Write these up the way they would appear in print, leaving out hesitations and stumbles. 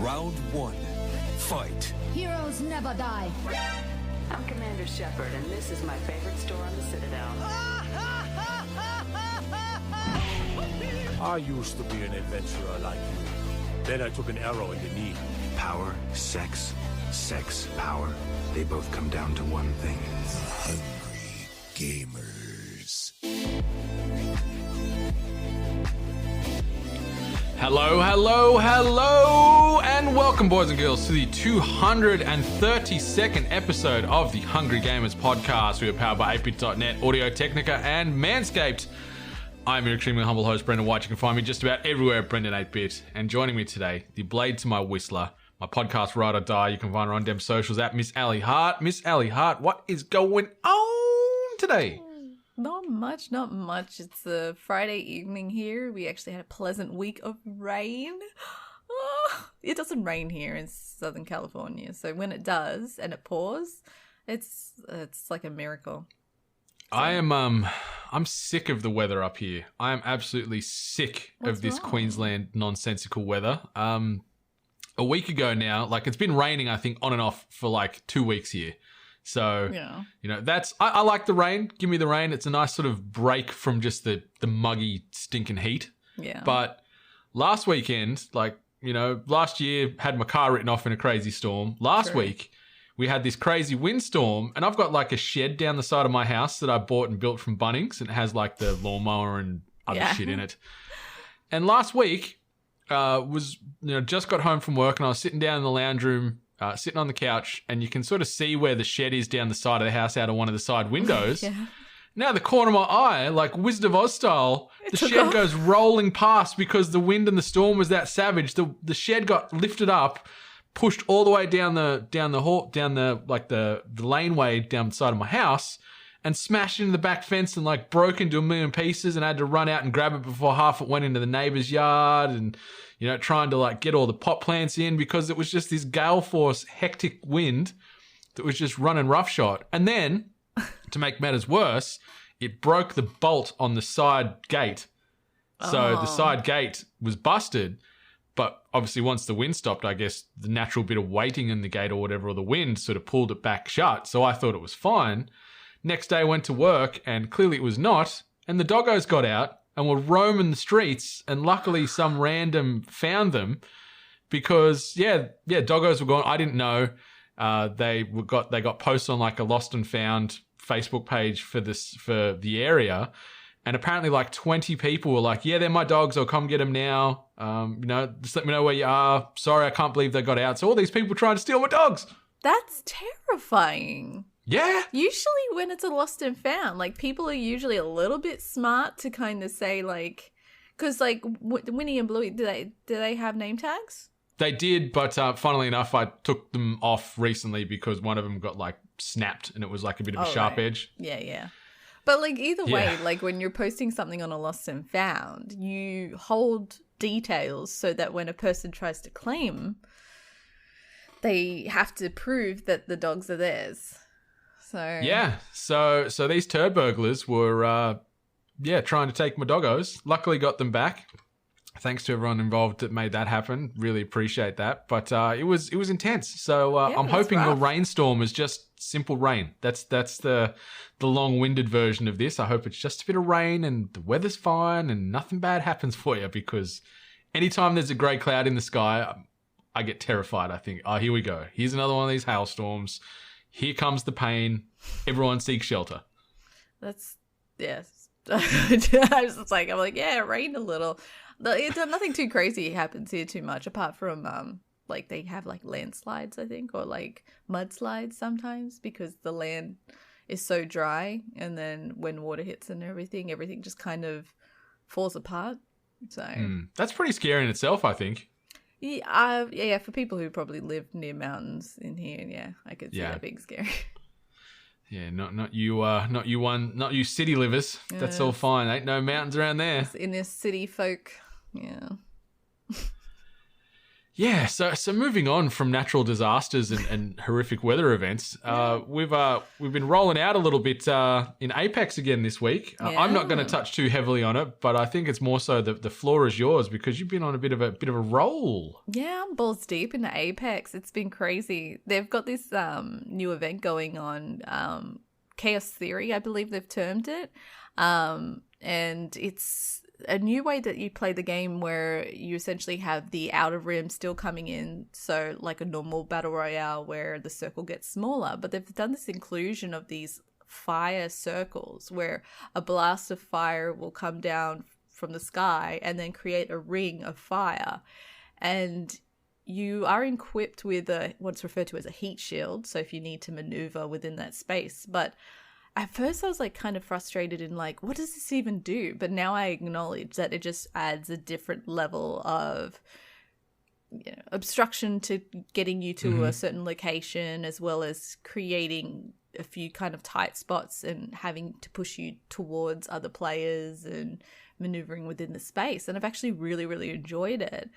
Round one. Fight. Heroes never die. I'm Commander Shepard, and this is my favorite store on the Citadel. I used to be an adventurer like you. Then I took an arrow in the knee. Power, sex, power. They both come down to one thing. Hungry gamers. Hello, and welcome, boys and girls, to the 232nd episode of the Hungry Gamers podcast. We are powered by ATEBIT.net, Audio Technica, and Manscaped. I'm your extremely humble host, Brendan White. You can find me just about everywhere at Brendan 8-Bit. And joining me today, the blade to my whistler, my podcast Ride or Die. You can find her on dem socials at Miss Allie Hart. Miss Allie Hart, what is going on today? Not much. It's a Friday evening here. We actually had a pleasant week of rain. Oh, it doesn't rain here in Southern California, so when it does and it pours, it's like a miracle. So. I'm sick of the weather up here. I am absolutely sick of this Queensland nonsensical weather. A week ago now, like it's been raining, I think, on and off for like 2 weeks here. So, yeah. You know, I like the rain. Give me the rain. It's a nice sort of break from just the muggy, stinking heat. Yeah. But last weekend, like, you know, last year had my car written off in a crazy storm. Last week, we had this crazy windstorm, and I've got like a shed down the side of my house that I bought and built from Bunnings, and it has like the lawnmower and other shit in it. And last week, just got home from work, and I was sitting down in the lounge room, sitting on the couch, and you can sort of see where the shed is down the side of the house out of one of the side windows. Yeah. Now the corner of my eye, like Wizard of Oz style, the shed goes rolling past because the wind and the storm was that savage. The shed got lifted up, pushed all the way down the laneway down the side of my house, and smashed into the back fence and like broke into a million pieces, and I had to run out and grab it before half it went into the neighbor's yard, and you know, trying to like get all the pot plants in because it was just this gale force hectic wind that was just running roughshod. And then, to make matters worse, it broke the bolt on the side gate. So the side gate was busted. But obviously once the wind stopped, I guess the natural bit of weighting in the gate or whatever, or the wind sort of pulled it back shut. So I thought it was fine. Next day I went to work and clearly it was not. And the doggos got out and were roaming the streets, and luckily some random found them because, doggos were gone. I didn't know. They got posts on like a lost and found Facebook page for the area. And apparently like 20 people were like, yeah, they're my dogs. I'll come get them now. Just let me know where you are. Sorry, I can't believe they got out. So all these people trying to steal my dogs. That's terrifying. Yeah. Usually when it's a lost and found, like people are usually a little bit smart to kind of say like, because like Winnie and Bluey, do they have name tags? They did, but funnily enough, I took them off recently because one of them got like snapped and it was like a bit of a sharp edge. Yeah. But like either way, like when you're posting something on a lost and found, you hold details so that when a person tries to claim, they have to prove that the dogs are theirs. So these turd burglars were trying to take my doggos. Luckily got them back. Thanks to everyone involved that made that happen. Really appreciate that. But it was intense. So I'm hoping the rainstorm is just simple rain. That's the long-winded version of this. I hope it's just a bit of rain and the weather's fine and nothing bad happens for you, because anytime there's a grey cloud in the sky, I get terrified. I think, oh, here we go. Here's another one of these hailstorms. Here comes the pain. Everyone seeks shelter. That's, yes. I'm like, yeah, it rained a little. Nothing too crazy happens here too much, apart from like they have like landslides, I think, or like mudslides sometimes, because the land is so dry, and then when water hits and everything just kind of falls apart. So that's pretty scary in itself, I think. Yeah, for people who probably live near mountains in here, I could see that being scary. Yeah, not you city livers. Yeah. That's all fine. Ain't no mountains around there. In this city folk, yeah. Yeah, so moving on from natural disasters and horrific weather events, we've been rolling out a little bit in Apex again this week. I'm not going to touch too heavily on it, but I think it's more so the floor is yours because you've been on a bit of a roll. Yeah, I'm balls deep into Apex. It's been crazy. They've got this new event going on, Chaos Theory, I believe they've termed it, and it's a new way that you play the game where you essentially have the outer rim still coming in, so like a normal battle royale where the circle gets smaller, but they've done this inclusion of these fire circles where a blast of fire will come down from the sky and then create a ring of fire, and you are equipped with what's referred to as a heat shield, so if you need to maneuver within that space. But at first I was like kind of frustrated in like, what does this even do? But now I acknowledge that it just adds a different level of obstruction to getting you to a certain location, as well as creating a few kind of tight spots and having to push you towards other players and maneuvering within the space. And I've actually really, really enjoyed it.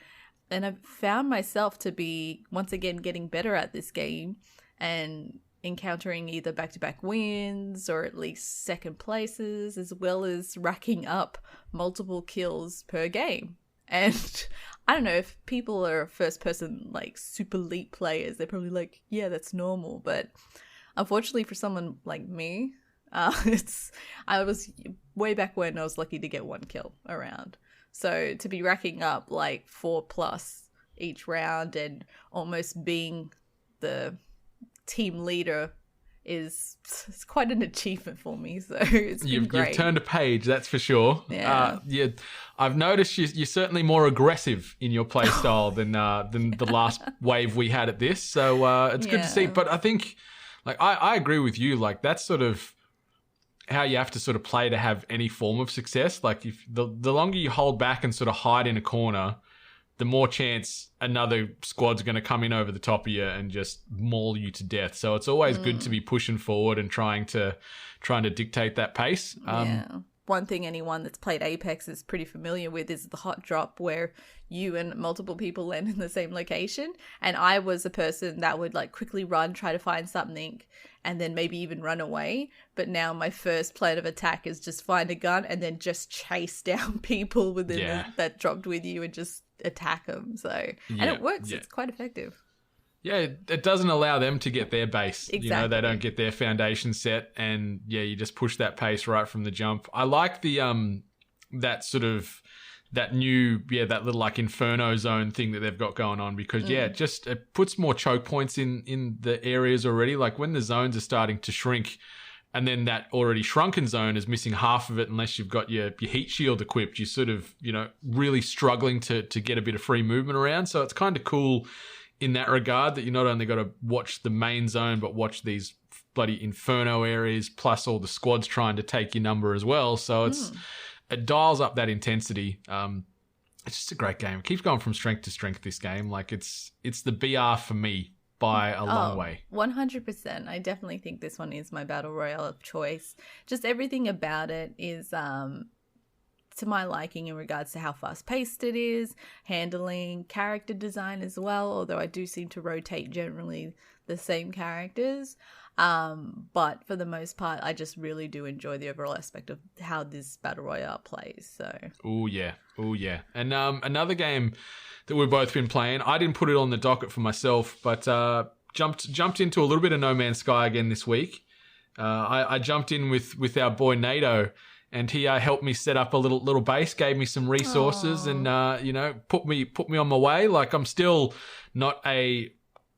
And I've found myself to be once again getting better at this game and encountering either back-to-back wins or at least second places, as well as racking up multiple kills per game. And I don't know, if people are first-person like super elite players, they're probably like, yeah, that's normal. But unfortunately for someone like me, I was way back when I was lucky to get one kill around. So to be racking up like 4+ each round and almost being the team leader it's quite an achievement for me. So it's been great. You've turned a page, that's for sure. Yeah. I've noticed you're certainly more aggressive in your play style than the last wave we had at this. So it's good to see. But I think, like, I agree with you. Like, that's sort of how you have to sort of play to have any form of success. Like, if the longer you hold back and sort of hide in a corner, the more chance another squad's going to come in over the top of you and just maul you to death. So it's always good to be pushing forward and trying to dictate that pace. One thing anyone that's played Apex is pretty familiar with is the hot drop, where you and multiple people land in the same location. And I was a person that would like quickly run, try to find something, and then maybe even run away. But now my first plan of attack is just find a gun and then just chase down people within that dropped with you and just attack them. So and it works. It's quite effective. Yeah, it doesn't allow them to get their base. Exactly. You know, they don't get their foundation set, and you just push that pace right from the jump. I like the that little like inferno zone thing that they've got going on, because it puts more choke points in the areas already. Like when the zones are starting to shrink, and then that already shrunken zone is missing half of it unless you've got your heat shield equipped, you're sort of, really struggling to get a bit of free movement around. So it's kind of cool in that regard that you not only got to watch the main zone, but watch these bloody inferno areas, plus all the squads trying to take your number as well. So it dials up that intensity. It's just a great game. It keeps going from strength to strength, this game. Like it's the BR for me by a long way. 100%. I definitely think this one is my battle royale of choice. Just everything about it is to my liking in regards to how fast-paced it is, handling, character design as well, although I do seem to rotate generally the same characters. But for the most part, I just really do enjoy the overall aspect of how this battle royale plays. So. Oh yeah. And another game that we've both been playing, I didn't put it on the docket for myself, but jumped into a little bit of No Man's Sky again this week. I jumped in with our boy NATO, and he helped me set up a little base, gave me some resources, and put me on my way. Like, I'm still not a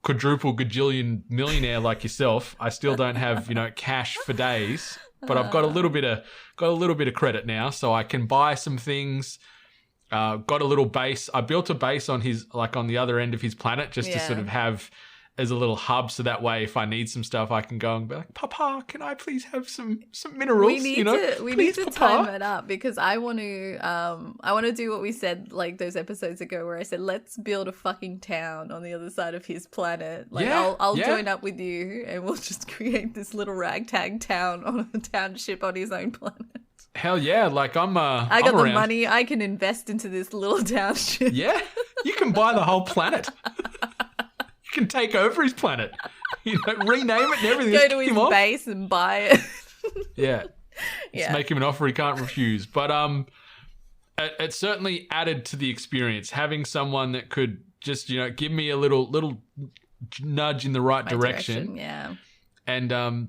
quadruple gajillion millionaire like yourself. I still don't have cash for days, but I've got a little bit of credit now, so I can buy some things. Got a little base. I built a base on on the other end of his planet, just to sort of have as a little hub, so that way if I need some stuff, I can go and be like, Papa, can I please have some minerals? We need to time it up, because I want to do what we said like those episodes ago, where I said, let's build a fucking town on the other side of his planet. Like I'll join up with you, and we'll just create this little ragtag town on a township on his own planet. Hell yeah! Like I got the money. I can invest into this little township. Yeah, You can buy the whole planet. You can take over his planet. Rename it and everything. Go Just to kick his him off. base and buy it. Yeah. Yeah. Just make him an offer he can't refuse. But it certainly added to the experience having someone that could just give me a little nudge in the right direction. Yeah. And I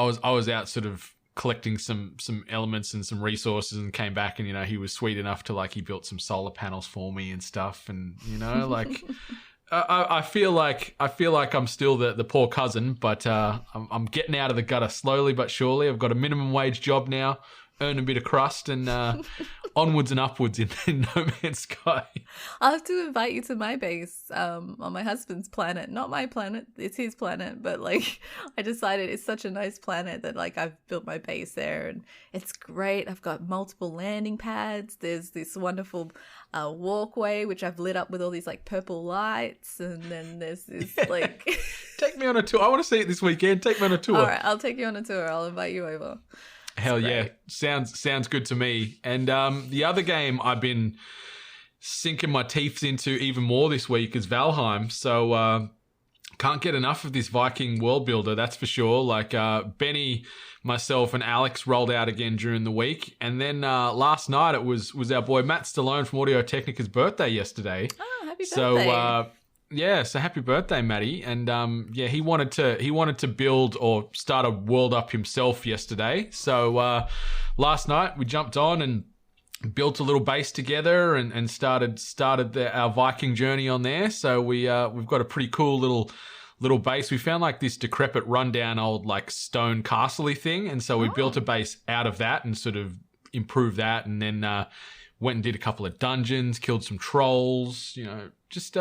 was out sort of collecting some elements and some resources, and came back, and he was sweet enough to he built some solar panels for me and stuff, and I feel like I'm still the poor cousin, but I'm getting out of the gutter slowly but surely. I've got a minimum wage job now, earn a bit of crust, and onwards and upwards in No Man's Sky. I'll have to invite you to my base on my husband's planet. Not my planet, it's his planet, but I decided it's such a nice planet that I've built my base there, and it's great. I've got multiple landing pads. There's this wonderful walkway which I've lit up with all these purple lights, and then there's this Take me on a tour. I want to see it this weekend. Take me on a tour. All right, I'll take you on a tour. I'll invite you over. Hell yeah. Sounds good to me. And the other game I've been sinking my teeth into even more this week is Valheim. So can't get enough of this Viking world builder, that's for sure. Benny, myself, and Alex rolled out again during the week. And then last night it was our boy Matt Stallone from Audio Technica's birthday yesterday. Oh, happy birthday. So happy birthday, Matty. And he wanted to build or start a world up himself yesterday. So last night we jumped on and built a little base together and started our Viking journey on there. So we've got a pretty cool little base. We found this decrepit, rundown old stone castle-y thing, and so we built a base out of that and sort of improved that, and then went and did a couple of dungeons, killed some trolls, just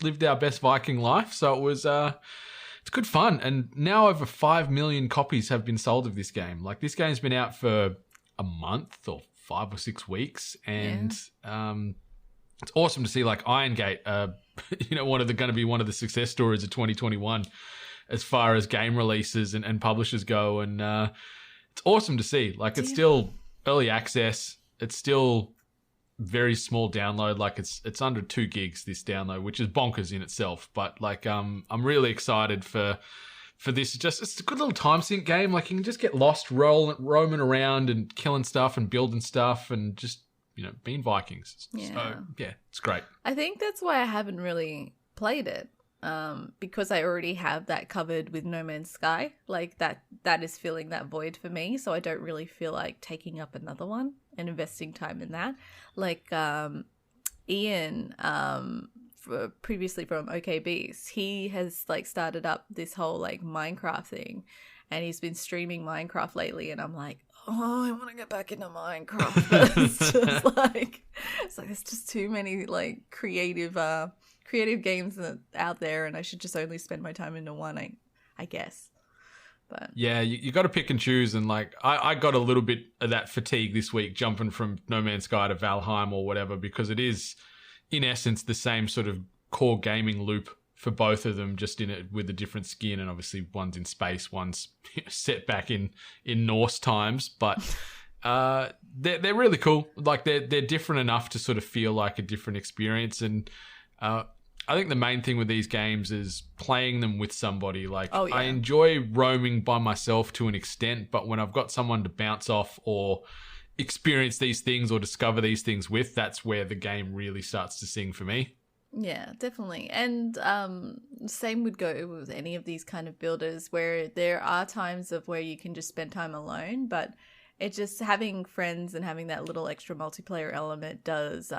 lived our best Viking life. So it was it's good fun. And now over 5 million copies have been sold of this game. This game's been out for a month or 5 or 6 weeks, and it's awesome to see Iron Gate, going to be one of the success stories of 2021 as far as game releases and publishers go. And it's awesome to see. It's still early access. It's still very small download. It's under 2 gigs this download, which is bonkers in itself. But I'm really excited for this. It's a good little time sink game. You can just get lost roaming around and killing stuff and building stuff and just being Vikings. Yeah. So yeah, it's great. I think that's why I haven't really played it. Because I already have that covered with No Man's Sky. That is filling that void for me, so I don't really feel like taking up another one and investing time in that. Ian, previously from OKBeast, he has started up this whole Minecraft thing, and he's been streaming Minecraft lately, and I'm like, oh, I want to get back into Minecraft. It's just there's just too many creative games out there, and I should just only spend my time into one, I guess. But yeah, you got to pick and choose, and I got a little bit of that fatigue this week jumping from No Man's Sky to Valheim or whatever, because it is in essence the same sort of core gaming loop for both of them, just in it with a different skin, and obviously one's in space, one's set back in Norse times, but they're really cool. They're different enough to sort of feel like a different experience. And I think the main thing with these games is playing them with somebody. I enjoy roaming by myself to an extent, but when I've got someone to bounce off or experience these things or discover these things with, that's where the game really starts to sing for me. Yeah, definitely. And same would go with any of these kind of builders, where there are times of where you can just spend time alone, but it just having friends and having that little extra multiplayer element does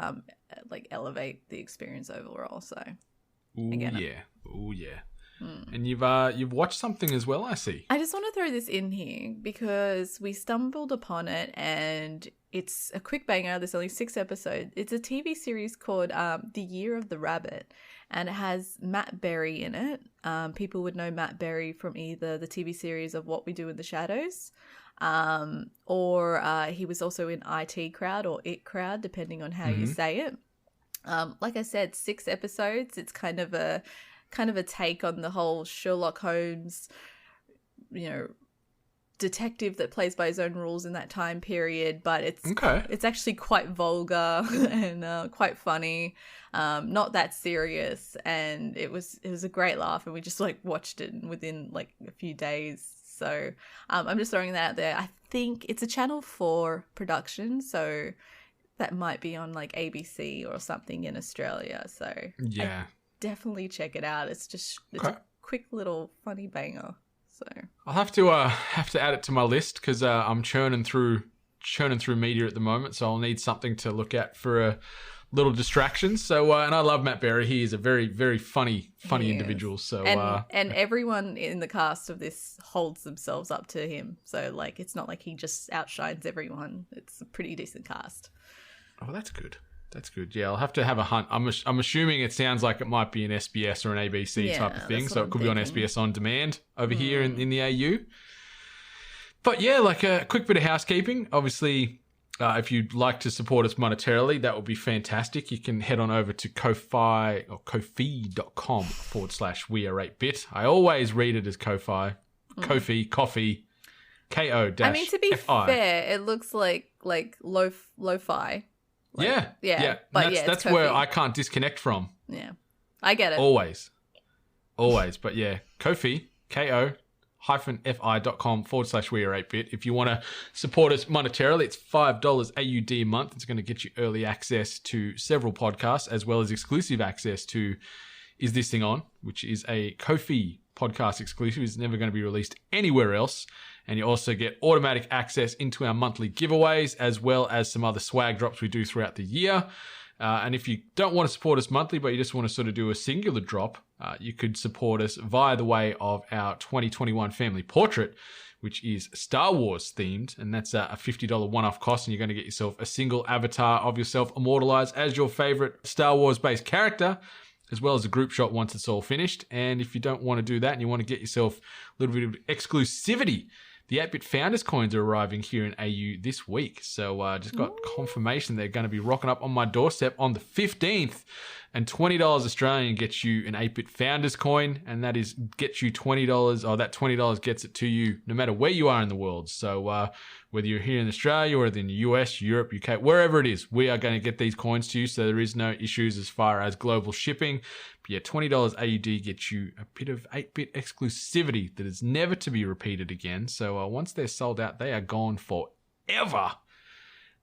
elevate the experience overall. So Ooh yeah. And you've watched something as well, I see. I just want to throw this in here because we stumbled upon it, and it's a quick banger. There's only 6 episodes. It's a TV series called The Year of the Rabbit, and it has Matt Berry in it. People would know Matt Berry from either the TV series of What We Do in the Shadows, or he was also in IT Crowd or It Crowd, depending on how you say it. Like I said, 6 episodes. It's kind of a take on the whole Sherlock Holmes, detective that plays by his own rules in that time period, but it's actually quite vulgar and quite funny, not that serious, and it was a great laugh, and we just like watched it within like a few days. So I'm just throwing that out there. I think it's a Channel 4 production, so that might be on like ABC or something in Australia. So yeah, definitely check it out. It's a quick little funny banger. So I'll have to add it to my list because I'm churning through media at the moment, so I'll need something to look at for a little distraction. So and I love Matt Berry. He is a very, very funny individual. So and everyone in the cast of this holds themselves up to him. So like it's not like he just outshines everyone. It's a pretty decent cast. Oh, that's good. That's good. Yeah, I'll have to have a hunt. I'm assuming it sounds like it might be an SBS or an ABC type of thing, so it could be on SBS On Demand over here in the AU. But yeah, like a quick bit of housekeeping. Obviously, if you'd like to support us monetarily, that would be fantastic. You can head on over to Ko-Fi or Ko-Fi.com/We Are 8-Bit. I always read it as Ko-Fi, Ko-Fi, coffee, Ko-. I mean, to be fair, it looks like lo-fi. Like, yeah. But that's where I can't disconnect from. Yeah, I get it. Always. But yeah, Ko-Fi, Ko-Fi.com/We Are 8-Bit. If you want to support us monetarily, it's $5 AUD a month. It's going to get you early access to several podcasts, as well as exclusive access to Is This Thing On, which is a Ko-Fi podcast exclusive. It's never going to be released anywhere else. And you also get automatic access into our monthly giveaways, as well as some other swag drops we do throughout the year. And if you don't want to support us monthly, but you just want to sort of do a singular drop, you could support us via the way of our 2021 family portrait, which is Star Wars themed. And that's a $50 one-off cost. And you're going to get yourself a single avatar of yourself immortalized as your favorite Star Wars-based character, as well as a group shot once it's all finished. And if you don't want to do that and you want to get yourself a little bit of exclusivity, the 8-Bit Founders coins are arriving here in AU this week. So just got confirmation they're going to be rocking up on my doorstep on the 15th. And $20 Australian gets you an 8-Bit Founders coin. And that gets you $20, or that $20 gets it to you no matter where you are in the world. So whether you're here in Australia or in the US, Europe, UK, wherever it is, we are going to get these coins to you. So there is no issues as far as global shipping. But yeah, $20 AUD gets you a bit of 8-Bit exclusivity that is never to be repeated again. So once they're sold out, they are gone forever.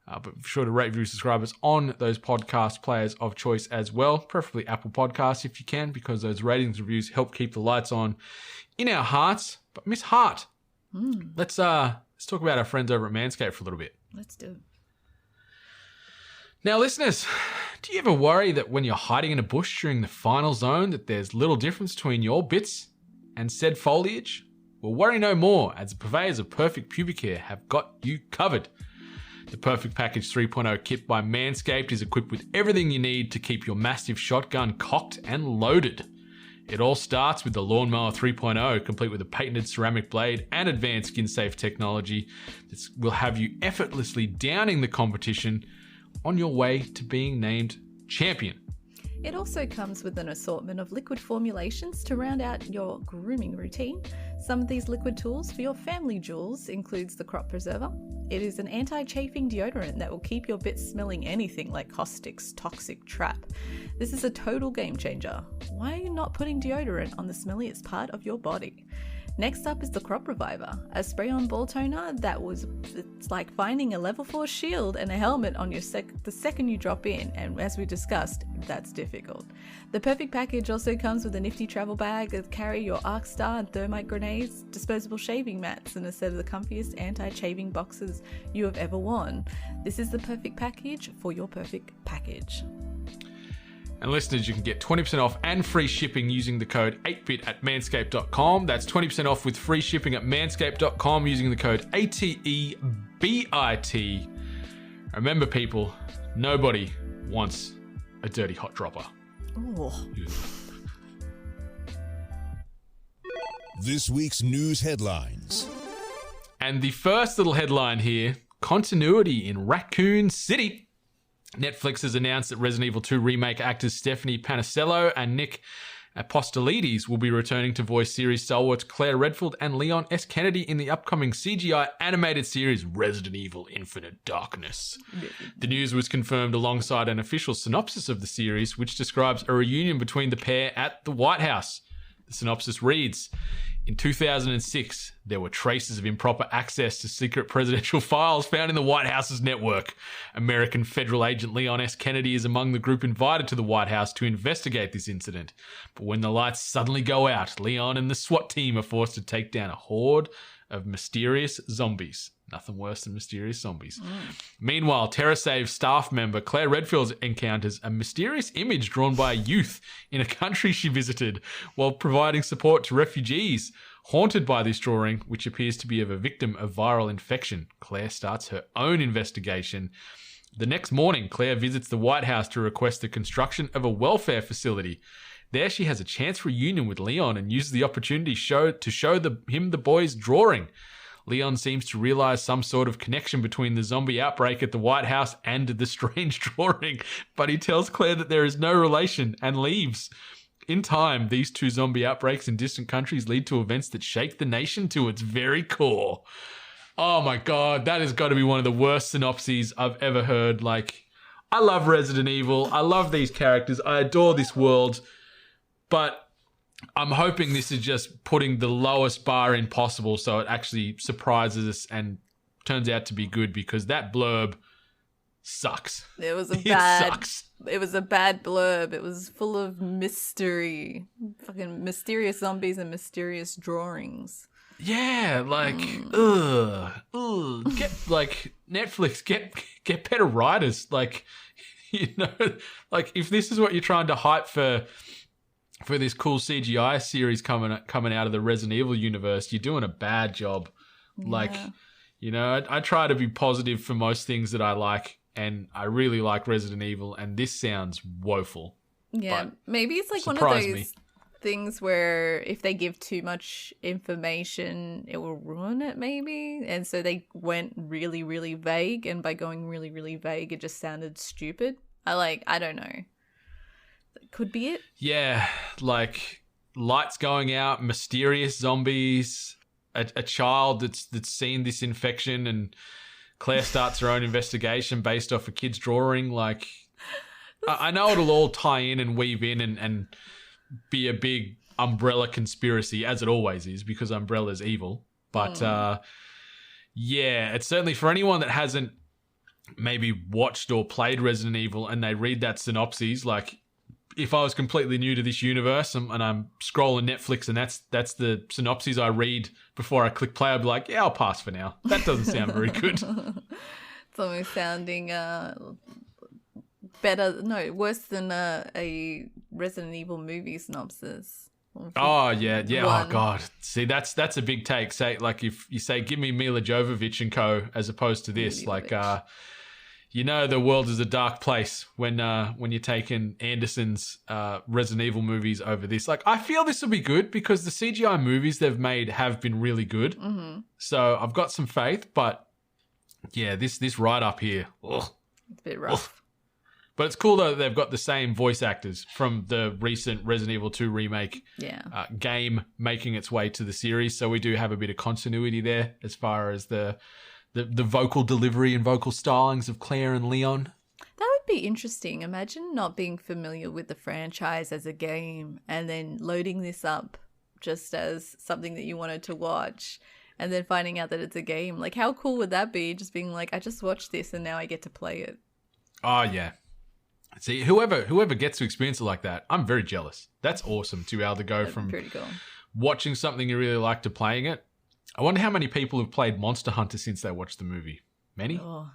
But be sure to rate, review, subscribe us on those podcast players of choice as well, preferably Apple Podcasts if you can, because those ratings reviews help keep the lights on in our hearts. But Miss Hart, let's talk about our friends over at Manscaped for a little bit. Let's do it. Now, listeners, do you ever worry that when you're hiding in a bush during the final zone that there's little difference between your bits and said foliage? Well, worry no more, as the purveyors of Perfect Pubic Hair have got you covered. The Perfect Package 3.0 kit by Manscaped is equipped with everything you need to keep your massive shotgun cocked and loaded. It all starts with the Lawnmower 3.0, complete with a patented ceramic blade and advanced skin-safe technology that will have you effortlessly downing the competition on your way to being named champion. It also comes with an assortment of liquid formulations to round out your grooming routine. Some of these liquid tools for your family jewels includes the Crop Preserver. It is an anti-chafing deodorant that will keep your bits smelling anything like caustic's toxic trap. This is a total game changer. Why are you not putting deodorant on the smelliest part of your body? Next up is the Crop Reviver, a spray-on ball toner it's like finding a level 4 shield and a helmet on the second you drop in, and as we discussed, that's difficult. The Perfect Package also comes with a nifty travel bag that carry your arc star and thermite grenades, disposable shaving mats, and a set of the comfiest anti-shaving boxes you have ever worn. This is the Perfect Package for your perfect package. And listeners, you can get 20% off and free shipping using the code 8bit at manscaped.com. That's 20% off with free shipping at manscaped.com using the code ATEBIT. Remember, people, nobody wants a dirty hot dropper. Oh. This week's news headlines. And the first little headline here, continuity in Raccoon City. Netflix has announced that Resident Evil 2 remake actors Stephanie Panisello and Nick Apostolides will be returning to voice series stalwarts Claire Redfield and Leon S. Kennedy in the upcoming CGI animated series Resident Evil Infinite Darkness. The news was confirmed alongside an official synopsis of the series, which describes a reunion between the pair at the White House. The synopsis reads, in 2006, there were traces of improper access to secret presidential files found in the White House's network. American federal agent Leon S. Kennedy is among the group invited to the White House to investigate this incident. But when the lights suddenly go out, Leon and the SWAT team are forced to take down a horde of mysterious zombies. Nothing worse than mysterious zombies. Meanwhile, TerraSave staff member Claire Redfield encounters a mysterious image drawn by a youth in a country she visited while providing support to refugees. Haunted by this drawing, which appears to be of a victim of viral infection, Claire starts her own investigation. The next morning, Claire visits the White House to request the construction of a welfare facility. There she has a chance reunion with Leon and uses the opportunity to show him the boy's drawing. Leon seems to realize some sort of connection between the zombie outbreak at the White House and the strange drawing, but he tells Claire that there is no relation and leaves. In time, these two zombie outbreaks in distant countries lead to events that shake the nation to its very core. Oh my God, that has got to be one of the worst synopses I've ever heard. Like, I love Resident Evil. I love these characters. I adore this world, but I'm hoping this is just putting the lowest bar in possible so it actually surprises us and turns out to be good, because that blurb sucks. It was sucks. It was a bad blurb. It was full of mystery. Fucking mysterious zombies and mysterious drawings. Yeah, like, ugh. Get, like, Netflix, get better writers. Like, you know, like, if this is what you're trying to hype for this cool CGI series coming out of the Resident Evil universe, you're doing a bad job. Yeah. Like, you know, I try to be positive for most things that I like, and I really like Resident Evil, and this sounds woeful. Yeah, maybe it's like one of those things where if they give too much information, it will ruin it maybe. And so they went really, really vague, and by going really, really vague, it just sounded stupid. I don't know. Could be it. Yeah, like lights going out, mysterious zombies, a child that's seen this infection, and Claire starts her own investigation based off a kid's drawing. Like, I know it'll all tie in and weave in and be a big umbrella conspiracy, as it always is, because Umbrella's evil. But yeah, it's certainly for anyone that hasn't maybe watched or played Resident Evil and they read that synopsis, like, if I was completely new to this universe and I'm scrolling Netflix and that's the synopsis I read before I click play, I'd be like, yeah, I'll pass for now. That doesn't sound very good. It's almost sounding worse than a Resident Evil movie synopsis. Oh, yeah. Oh, God. See, that's a big take. Say, like, if you say, give me Mila Jovovich and co, as opposed to this, like, you know, the world is a dark place when you're taking Anderson's Resident Evil movies over this. Like, I feel this will be good because the CGI movies they've made have been really good. Mm-hmm. So I've got some faith, but yeah, this write-up here, ugh. It's a bit rough. Ugh. But it's cool, though, that they've got the same voice actors from the recent Resident Evil 2 remake game making its way to the series. So we do have a bit of continuity there as far as the vocal delivery and vocal stylings of Claire and Leon. That would be interesting. Imagine not being familiar with the franchise as a game and then loading this up just as something that you wanted to watch and then finding out that it's a game. Like, how cool would that be? Just being like, I just watched this and now I get to play it. Oh, yeah. See, whoever gets to experience it like that, I'm very jealous. That's awesome to be able to go from pretty cool. Watching something you really like to playing it. I wonder how many people have played Monster Hunter since they watched the movie. Many? Oh,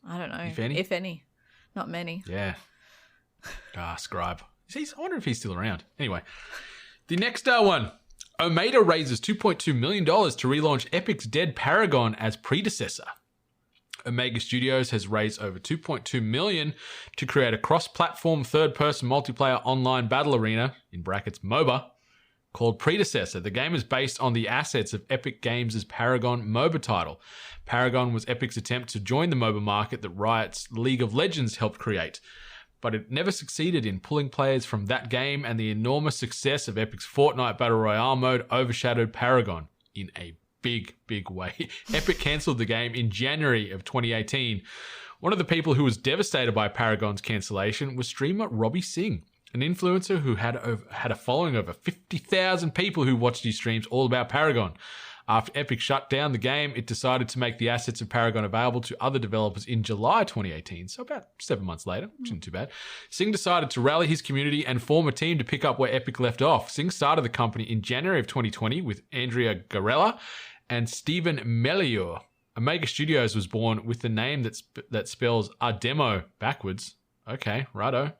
I don't know. If any. Not many. Yeah. Scribe. I wonder if he's still around. Anyway, the next one. Omega raises $2.2 million to relaunch Epic's Dead Paragon as predecessor. Omega Studios has raised over $2.2 million to create a cross-platform third-person multiplayer online battle arena, in brackets MOBA, called Predecessor. The game is based on the assets of Epic Games' Paragon MOBA title. Paragon was Epic's attempt to join the MOBA market that Riot's League of Legends helped create. but it never succeeded in pulling players from that game, and the enormous success of Epic's Fortnite Battle Royale mode overshadowed Paragon in a big, big way. Epic cancelled the game in January of 2018. One of the people who was devastated by Paragon's cancellation was streamer Robbie Singh, an influencer who had a following of over 50,000 people who watched his streams all about Paragon. After Epic shut down the game, it decided to make the assets of Paragon available to other developers in July 2018, so about 7 months later, which isn't too bad. Singh decided to rally his community and form a team to pick up where Epic left off. Singh started the company in January of 2020 with Andrea Garella and Stephen Melior. Omega Studios was born with the name that spells our demo backwards. Okay, righto.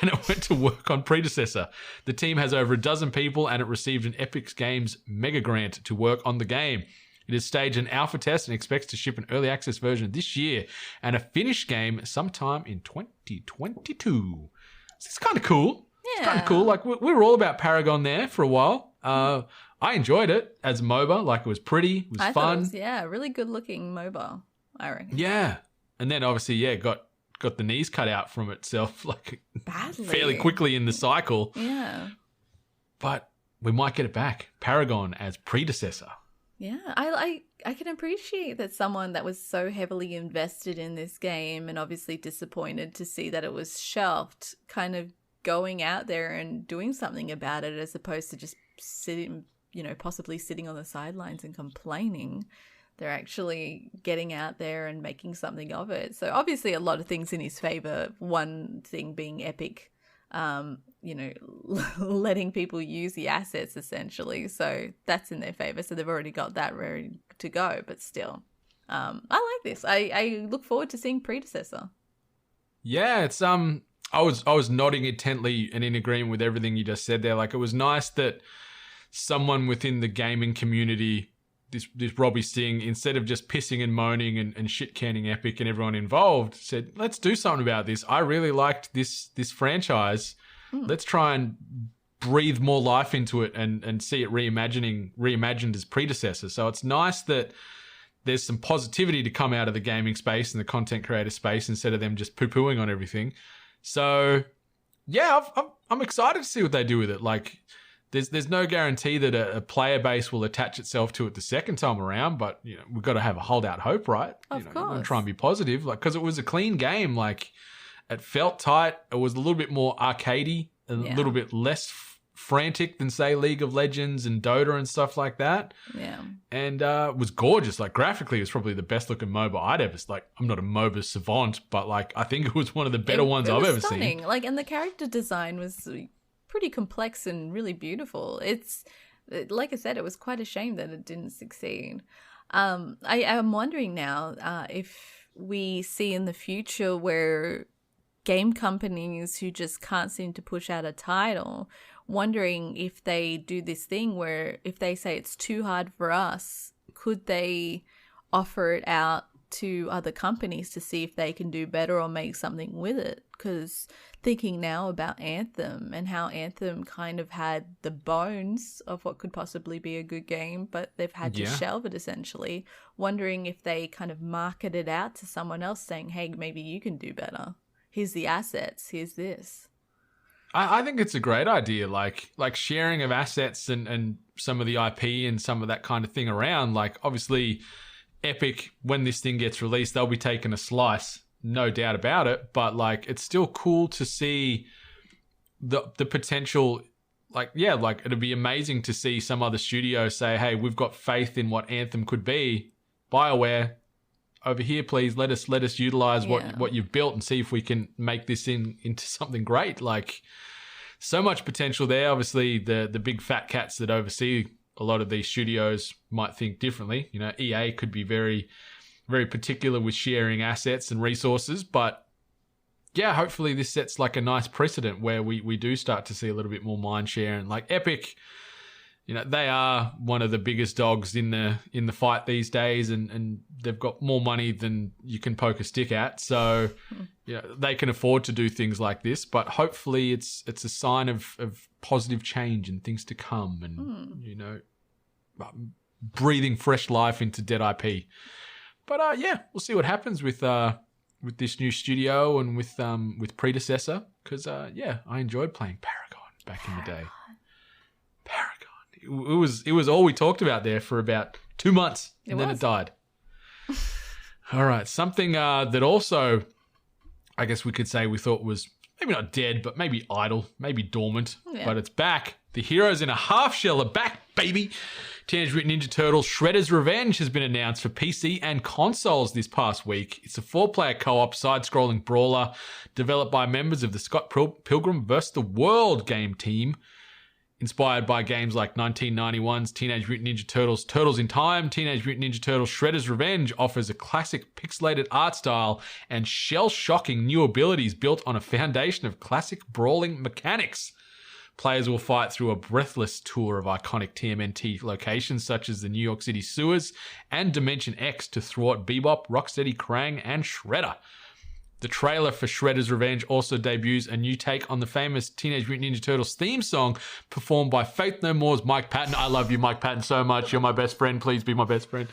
And it went to work on Predecessor. The team has over a dozen people, and it received an Epic Games mega grant to work on the game. It has staged an alpha test and expects to ship an early access version this year and a finished game sometime in 2022. It's kind of cool. Yeah. It's kind of cool. Like, we were all about Paragon there for a while. I enjoyed it as a MOBA. Like, it was pretty, it was fun. Thought it was, yeah, really good looking MOBA, I reckon. Yeah. And then obviously, yeah, got the knees cut out from itself like badly, fairly quickly in the cycle. Yeah. But we might get it back. Paragon as Predecessor. Yeah, I can appreciate that someone that was so heavily invested in this game and obviously disappointed to see that it was shelved, kind of going out there and doing something about it as opposed to just sitting, possibly sitting on the sidelines and complaining. They're actually getting out there and making something of it. So obviously a lot of things in his favor. One thing being Epic, letting people use the assets essentially. So that's in their favor. So they've already got that ready to go. But still, I like this. I look forward to seeing Predecessor. Yeah, it's I was nodding intently and in agreement with everything you just said there. Like, it was nice that someone within the gaming community, this Robbie Singh, instead of just pissing and moaning and shit canning Epic and everyone involved, said, let's do something about this. I really liked this franchise. Let's try and breathe more life into it and see it reimagined as Predecessor. So it's nice that there's some positivity to come out of the gaming space and the content creator space instead of them just poo-pooing on everything. So yeah, I'm excited to see what they do with it. Like, There's no guarantee that a player base will attach itself to it the second time around, but we've got to have a holdout hope, right? Of course. And try and be positive, like, because it was a clean game. Like, it felt tight. It was a little bit more arcadey, a little bit less frantic than, say, League of Legends and Dota and stuff like that. Yeah. And it was gorgeous. Like, graphically, it was probably the best looking MOBA I'd ever. Like, I'm not a MOBA savant, but like, I think it was one of the better ones I've ever seen. Like, and the character design was pretty complex and really beautiful. It's like I said, it was quite a shame that it didn't succeed. I am wondering now if we see in the future where game companies who just can't seem to push out a title, wondering if they do this thing where if they say it's too hard for us, could they offer it out to other companies to see if they can do better or make something with it? Because thinking now about Anthem and how Anthem kind of had the bones of what could possibly be a good game, but they've had to shelve it essentially, wondering if they kind of market it out to someone else saying, hey, maybe you can do better. Here's the assets. Here's this. I think it's a great idea, like sharing of assets and some of the IP and some of that kind of thing around. Like, obviously, Epic, when this thing gets released, they'll be taking a slice, no doubt about it. But like, it's still cool to see the potential. Like, yeah, like, it'd be amazing to see some other studio say, hey, we've got faith in what Anthem could be. BioWare, over here, please let us utilize what you've built and see if we can make this into something great. Like, so much potential there. Obviously, the big fat cats that oversee a lot of these studios might think differently. EA could be very, very particular with sharing assets and resources, but yeah, hopefully this sets like a nice precedent where we do start to see a little bit more mind share. And like Epic, they are one of the biggest dogs in the fight these days, and they've got more money than you can poke a stick at. So they can afford to do things like this, but hopefully it's a sign of positive change and things to come, and breathing fresh life into dead IP. But we'll see what happens with this new studio and with predecessor, because I enjoyed playing Paragon back in the day. Paragon. It was all we talked about there for about 2 months, and then it died. All right, something that also, I guess we could say we thought was maybe not dead, but maybe idle, maybe dormant, but it's back. The Heroes in a Half Shell are back, baby. Teenage Mutant Ninja Turtles Shredder's Revenge has been announced for PC and consoles this past week. It's a 4-player co-op side-scrolling brawler developed by members of the Scott Pilgrim vs. the World game team. Inspired by games like 1991's Teenage Mutant Ninja Turtles Turtles in Time, Teenage Mutant Ninja Turtles Shredder's Revenge offers a classic pixelated art style and shell-shocking new abilities built on a foundation of classic brawling mechanics. Players will fight through a breathless tour of iconic TMNT locations such as the New York City sewers and Dimension X to thwart Bebop, Rocksteady, Krang, and Shredder. The trailer for Shredder's Revenge also debuts a new take on the famous Teenage Mutant Ninja Turtles theme song performed by Faith No More's Mike Patton. I love you, Mike Patton, so much. You're my best friend. Please be my best friend.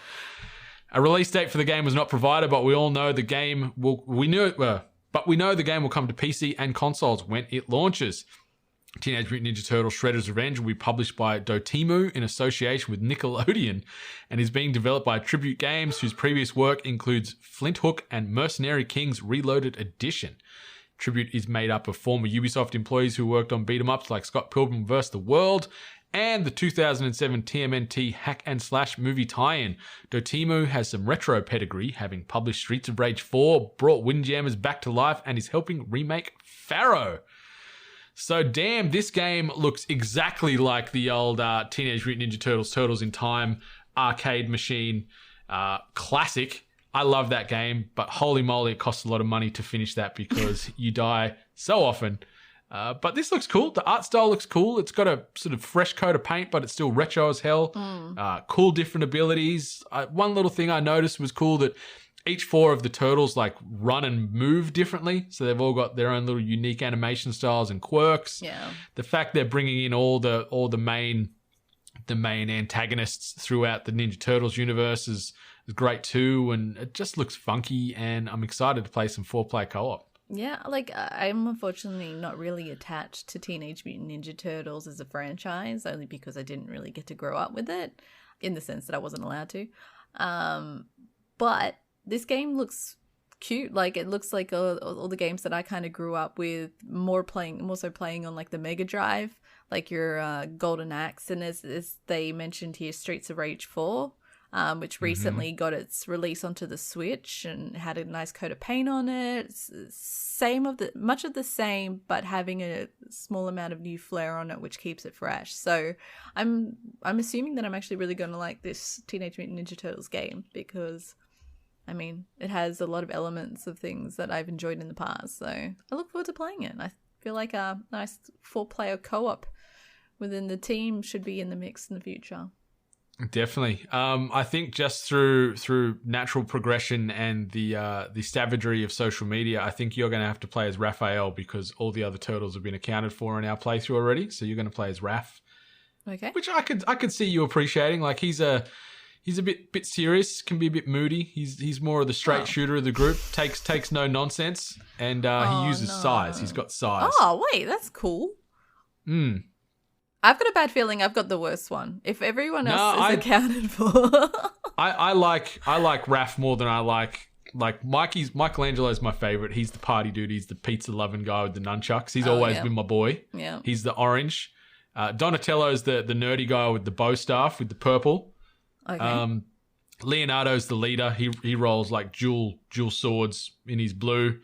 A release date for the game was not provided, but we all know the game will. We know the game will come to PC and consoles when it launches. Teenage Mutant Ninja Turtles Shredder's Revenge will be published by Dotemu in association with Nickelodeon and is being developed by Tribute Games, whose previous work includes Flint Hook and Mercenary Kings Reloaded Edition. Tribute is made up of former Ubisoft employees who worked on beat-em-ups like Scott Pilgrim vs. the World and the 2007 TMNT hack and slash movie tie-in. Dotemu has some retro pedigree, having published Streets of Rage 4, brought Windjammers back to life, and is helping remake Pharaoh. So damn, this game looks exactly like the old Teenage Mutant Ninja Turtles Turtles in Time arcade machine classic. I love that game, but holy moly, it costs a lot of money to finish that because you die so often. But this looks cool. The art style looks cool. It's got a sort of fresh coat of paint, but it's still retro as hell. Cool different abilities. One little thing I noticed was cool that each 4 of the turtles like run and move differently. So they've all got their own little unique animation styles and quirks. Yeah. The fact they're bringing in all the main antagonists throughout the Ninja Turtles universe is great too. And it just looks funky, and I'm excited to play some 4-player co-op. Yeah, like I'm unfortunately not really attached to Teenage Mutant Ninja Turtles as a franchise, only because I didn't really get to grow up with it, in the sense that I wasn't allowed to. But this game looks cute. Like, it looks like all the games that I kind of grew up with, more so playing on like the Mega Drive, like your Golden Axe, and as they mentioned here, Streets of Rage 4, which recently got its release onto the Switch and had a nice coat of paint on it. It's much of the same, but having a small amount of new flair on it, which keeps it fresh. So I'm assuming that I'm actually really going to like this Teenage Mutant Ninja Turtles game, because I mean, it has a lot of elements of things that I've enjoyed in the past. So I look forward to playing it. I feel like a nice 4-player co-op within the team should be in the mix in the future. Definitely. I think just through natural progression and the savagery of social media, I think you're going to have to play as Raphael, because all the other turtles have been accounted for in our playthrough already. So you're going to play as Raph. Okay. Which I could see you appreciating. Like, he's a bit serious, can be a bit moody. He's more of the straight shooter of the group. Takes no nonsense, and he uses size. He's got size. Oh wait, that's cool. I've got a bad feeling I've got the worst one. If everyone else is accounted for. I like Raph more than I like Michelangelo's my favorite. He's the party dude. He's the pizza loving guy with the nunchucks. He's always been my boy. Yeah. He's the orange. Donatello's the nerdy guy with the bow staff with the purple. Okay. Leonardo's the leader. He rolls like dual swords in his blue.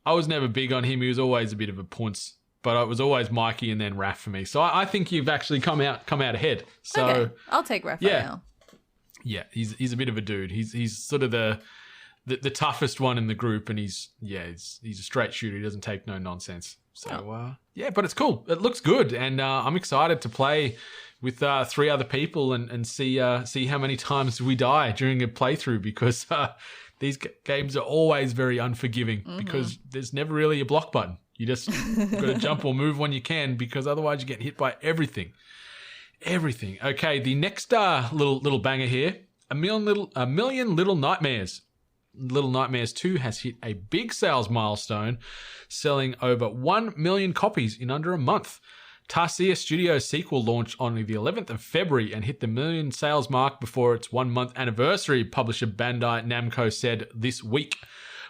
I was never big on him. He was always a bit of a punce. But it was always Mikey and then Raph for me. So I think you've actually come out ahead. So okay. I'll take Raphael. Yeah, he's a bit of a dude. He's sort of the toughest one in the group, and he's a straight shooter. He doesn't take no nonsense. So but it's cool. It looks good, and I'm excited to play with 3 other people and see how many times we die during a playthrough, because these games are always very unforgiving because there's never really a block button. You just got to jump or move when you can, because otherwise you get hit by everything. Everything. Okay, the next little banger here, A Million Little Nightmares. Little Nightmares 2 has hit a big sales milestone, selling over 1 million copies in under a month. Tarsier Studios' sequel launched on the 11th of February and hit the million sales mark before its 1 month anniversary, publisher Bandai Namco said this week.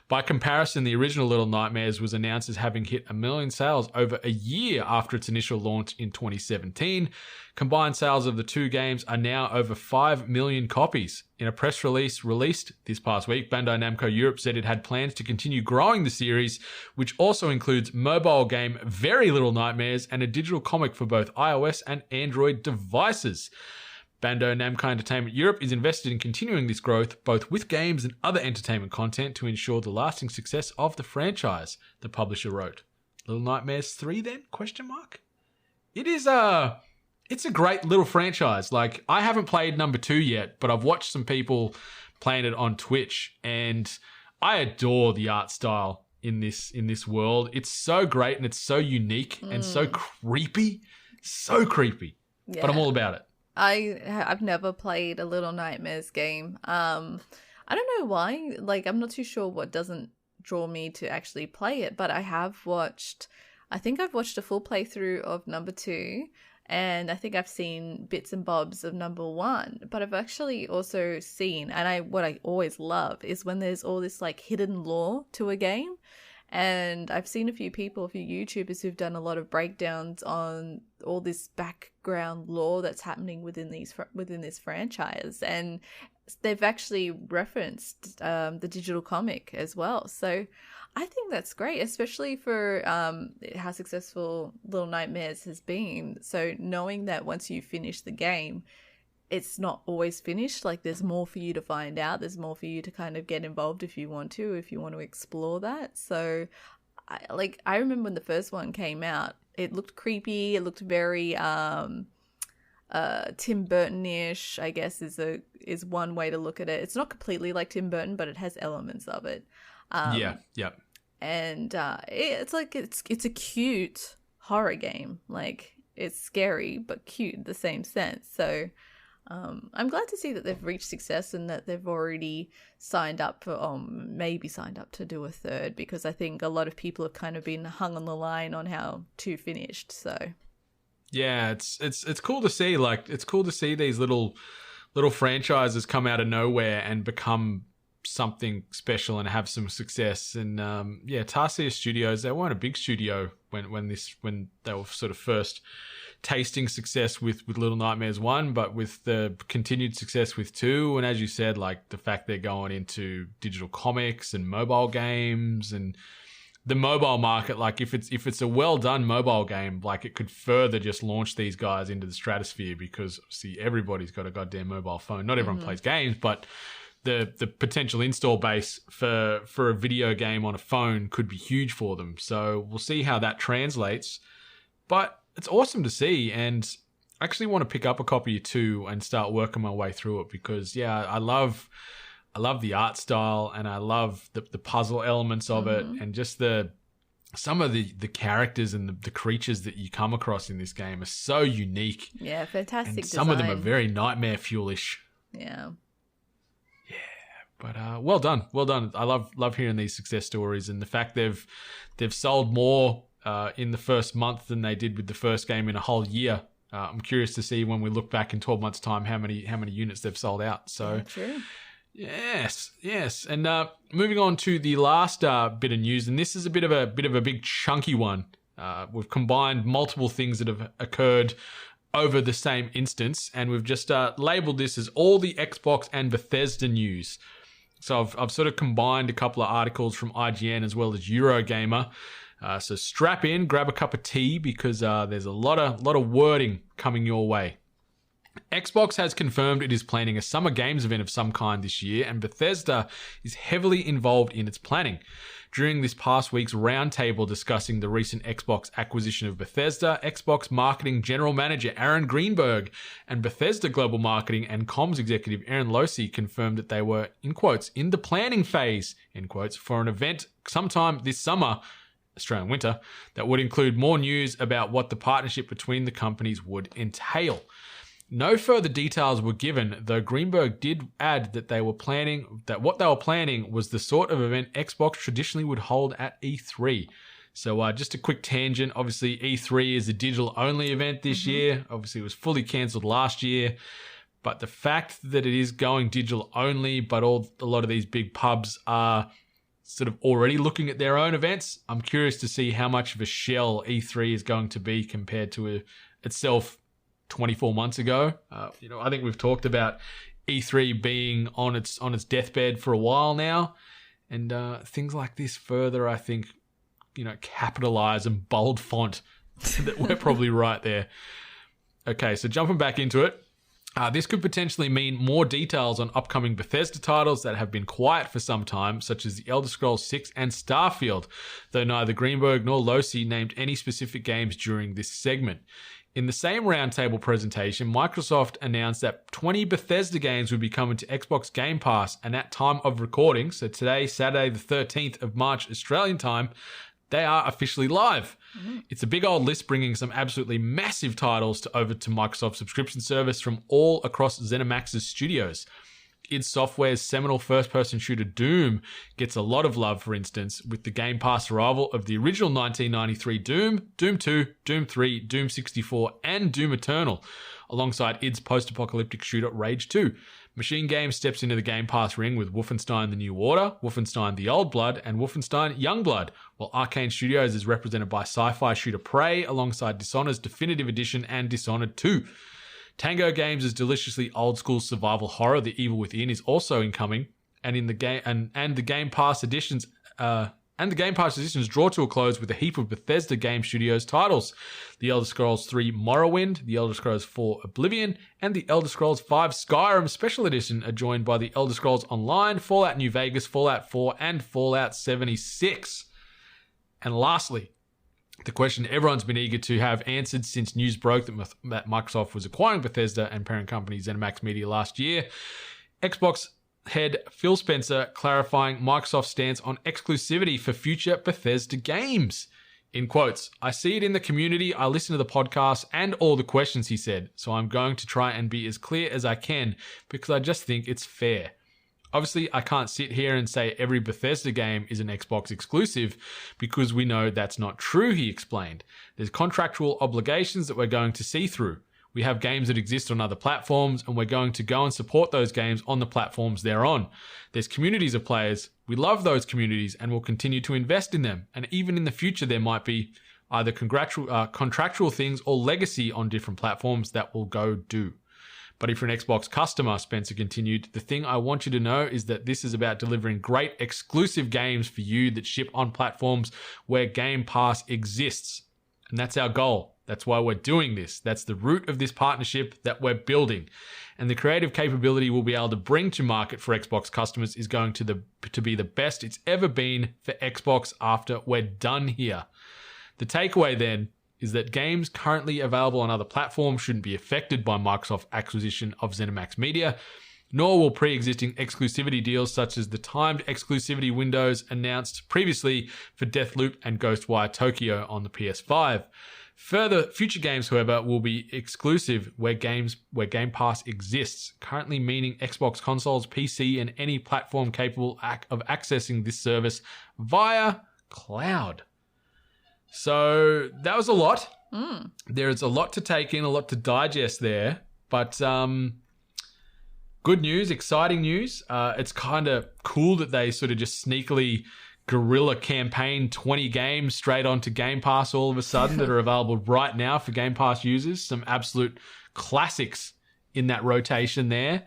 By comparison, the original Little Nightmares was announced as having hit 1 million sales over a year after its initial launch in 2017. Combined sales of the two games are now over 5 million copies. In a press release released this past week, Bandai Namco Europe said it had plans to continue growing the series, which also includes mobile game Very Little Nightmares and a digital comic for both iOS and Android devices. Bandai Namco Entertainment Europe is invested in continuing this growth, both with games and other entertainment content, to ensure the lasting success of the franchise, the publisher wrote. Little Nightmares 3 then? Question mark? It's a great little franchise. Like, I haven't played number 2 yet, but I've watched some people playing it on Twitch, and I adore the art style in this world. It's so great and it's so unique and so creepy. So creepy. Yeah. But I'm all about it. I've never played a Little Nightmares game. I don't know why. Like, I'm not too sure what doesn't draw me to actually play it, but I think I've watched a full playthrough of number 2, and I think I've seen bits and bobs of number 1, but I've actually also seen, and what I always love is when there's all this like hidden lore to a game. And I've seen a few YouTubers who've done a lot of breakdowns on all this background lore that's happening within this franchise, and they've actually referenced the digital comic as well. So I think that's great, especially for how successful Little Nightmares has been. So knowing that once you finish the game, it's not always finished. Like, there's more for you to find out. There's more for you to kind of get involved if you want to explore that. So I remember when the first one came out, it looked creepy. It looked very Tim Burton-ish, I guess is one way to look at it. It's not completely like Tim Burton, but it has elements of it. Yeah. And it's a cute horror game. Like, it's scary but cute in the same sense. So I'm glad to see that they've reached success and that they've already signed up for, maybe signed up to do a third, because I think a lot of people have kind of been hung on the line on how 2 finished. So yeah, it's cool to see. Like, it's cool to see these little franchises come out of nowhere and become something special and have some success. And Tarsier Studios, they weren't a big studio when they were sort of first tasting success with Little Nightmares 1, but with the continued success with 2, and as you said, like the fact they're going into digital comics and mobile games and the mobile market, like if it's a well done mobile game, like it could further just launch these guys into the stratosphere, because see, everybody's got a goddamn mobile phone. Not everyone plays games, but the potential install base for a video game on a phone could be huge for them. So we'll see how that translates. But it's awesome to see, and I actually want to pick up a copy or 2 and start working my way through it, because I love the art style, and I love the puzzle elements of it, and just some of the characters and the creatures that you come across in this game are so unique. Yeah, fantastic and some design. of them are very Nightmare Fuelish. Yeah. But well done. I love hearing these success stories, and the fact they've sold more in the first month than they did with the first game in a whole year. I'm curious to see when we look back in 12 months' time how many units they've sold out. So, true. Yes. And moving on to the last bit of news, and this is a bit of a big chunky one. We've combined multiple things that have occurred over the same instance, and we've just labeled this as all the Xbox and Bethesda news. So I've sort of combined a couple of articles from IGN as well as Eurogamer. So strap in, grab a cup of tea, because there's a lot of wording coming your way. Xbox has confirmed it is planning a summer games event of some kind this year, and Bethesda is heavily involved in its planning. During this past week's roundtable discussing the recent Xbox acquisition of Bethesda, Xbox Marketing General Manager Aaron Greenberg and Bethesda Global Marketing and Comms Executive Aaron Losey confirmed that they were, in quotes, in the planning phase, in quotes, for an event sometime this summer, Australian winter, that would include more news about what the partnership between the companies would entail. No further details were given, though Greenberg did add that what they were planning was the sort of event Xbox traditionally would hold at E3. So just a quick tangent. Obviously, E3 is a digital-only event this year. Obviously, it was fully cancelled last year. But the fact that it is going digital-only, but a lot of these big pubs are sort of already looking at their own events, I'm curious to see how much of a shell E3 is going to be compared to itself 24 months ago. I think we've talked about E3 being on its deathbed for a while now, and things like this further, I think, capitalize and bold font that we're probably right there. Okay, so jumping back into it, this could potentially mean more details on upcoming Bethesda titles that have been quiet for some time, such as The Elder Scrolls 6 and Starfield, though neither Greenberg nor Losi named any specific games during this segment. In the same roundtable presentation, Microsoft announced that 20 Bethesda games would be coming to Xbox Game Pass, and at time of recording, so today, Saturday the 13th of March, Australian time, they are officially live. It's a big old list bringing some absolutely massive titles over to Microsoft's subscription service from all across ZeniMax's studios. id Software's seminal first-person shooter Doom gets a lot of love, for instance, with the Game Pass arrival of the original 1993 Doom, Doom 2, Doom 3, Doom 64, and Doom Eternal, alongside id's post-apocalyptic shooter Rage 2. Machine Games steps into the Game Pass ring with Wolfenstein The New Order, Wolfenstein The Old Blood, and Wolfenstein Youngblood, while Arcane Studios is represented by sci-fi shooter Prey, alongside Dishonored's Definitive Edition and Dishonored 2. Tango Games' deliciously old-school survival horror The Evil Within is also incoming, and the Game Pass editions draw to a close with a heap of Bethesda Game Studios titles: The Elder Scrolls 3 Morrowind, The Elder Scrolls 4 Oblivion, and The Elder Scrolls 5 Skyrim Special Edition are joined by The Elder Scrolls Online, Fallout New Vegas, Fallout 4, and Fallout 76. And lastly, the question everyone's been eager to have answered since news broke that Microsoft was acquiring Bethesda and parent company ZeniMax Media last year. Xbox head Phil Spencer clarifying Microsoft's stance on exclusivity for future Bethesda games. In quotes, "I see it in the community, I listen to the podcast and all the questions," he said, "so I'm going to try and be as clear as I can because I just think it's fair. Obviously, I can't sit here and say every Bethesda game is an Xbox exclusive because we know that's not true," he explained. "There's contractual obligations that we're going to see through. We have games that exist on other platforms, and we're going to go and support those games on the platforms they're on. There's communities of players. We love those communities and will continue to invest in them. And even in the future, there might be either contractual things or legacy on different platforms that will go do. But if you're an Xbox customer," Spencer continued, "the thing I want you to know is that this is about delivering great exclusive games for you that ship on platforms where Game Pass exists. And that's our goal. That's why we're doing this. That's the root of this partnership that we're building. And the creative capability we'll be able to bring to market for Xbox customers is going to be the best it's ever been for Xbox after we're done here." The takeaway then is that games currently available on other platforms shouldn't be affected by Microsoft's acquisition of ZeniMax Media, nor will pre-existing exclusivity deals such as the timed exclusivity windows announced previously for Deathloop and Ghostwire Tokyo on the PS5. Future games, however, will be exclusive where Game Pass exists, currently meaning Xbox consoles, PC, and any platform capable of accessing this service via cloud. So that was a lot. There's a lot to take in, a lot to digest there. But good news, exciting news. It's kind of cool that they sort of just sneakily guerrilla campaign 20 games straight onto Game Pass all of a sudden that are available right now for Game Pass users. Some absolute classics in that rotation there.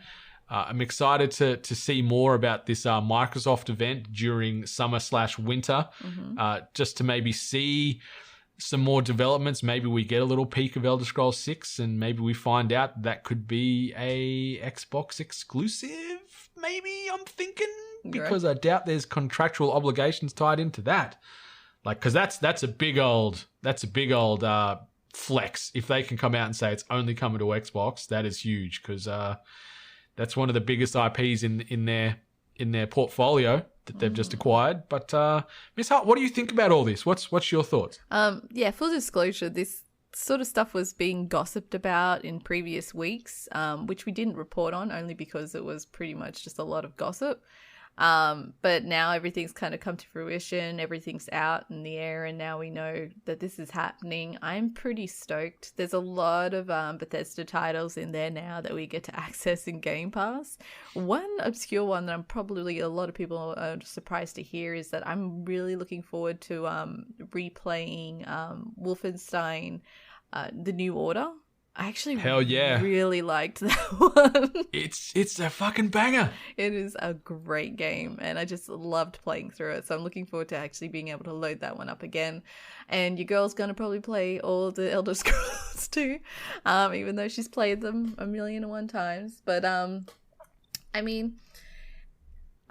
I'm excited to see more about this Microsoft event during summer/winter, just to maybe see some more developments. Maybe we get a little peek of Elder Scrolls 6 and maybe we find out that could be a Xbox exclusive, maybe, I'm thinking, because I doubt there's contractual obligations tied into that. Like, because that's a big old flex. If they can come out and say it's only coming to Xbox, that is huge, because that's one of the biggest IPs in their portfolio that they've just acquired. But Miss Hart, what do you think about all this? What's your thoughts? Yeah, full disclosure, this sort of stuff was being gossiped about in previous weeks, which we didn't report on only because it was pretty much just a lot of gossip. But now everything's kind of come to fruition, everything's out in the air, and now we know that this is happening. I'm pretty stoked. There's a lot of Bethesda titles in there now that we get to access in Game Pass. One obscure one that I'm probably a lot of people are surprised to hear is that I'm really looking forward to replaying Wolfenstein The New Order. I actually Hell yeah. really liked that one. It's a fucking banger. It is a great game, and I just loved playing through it. So I'm looking forward to actually being able to load that one up again. And your girl's going to probably play all the Elder Scrolls too, even though she's played them 1,000,001 times. But, I mean,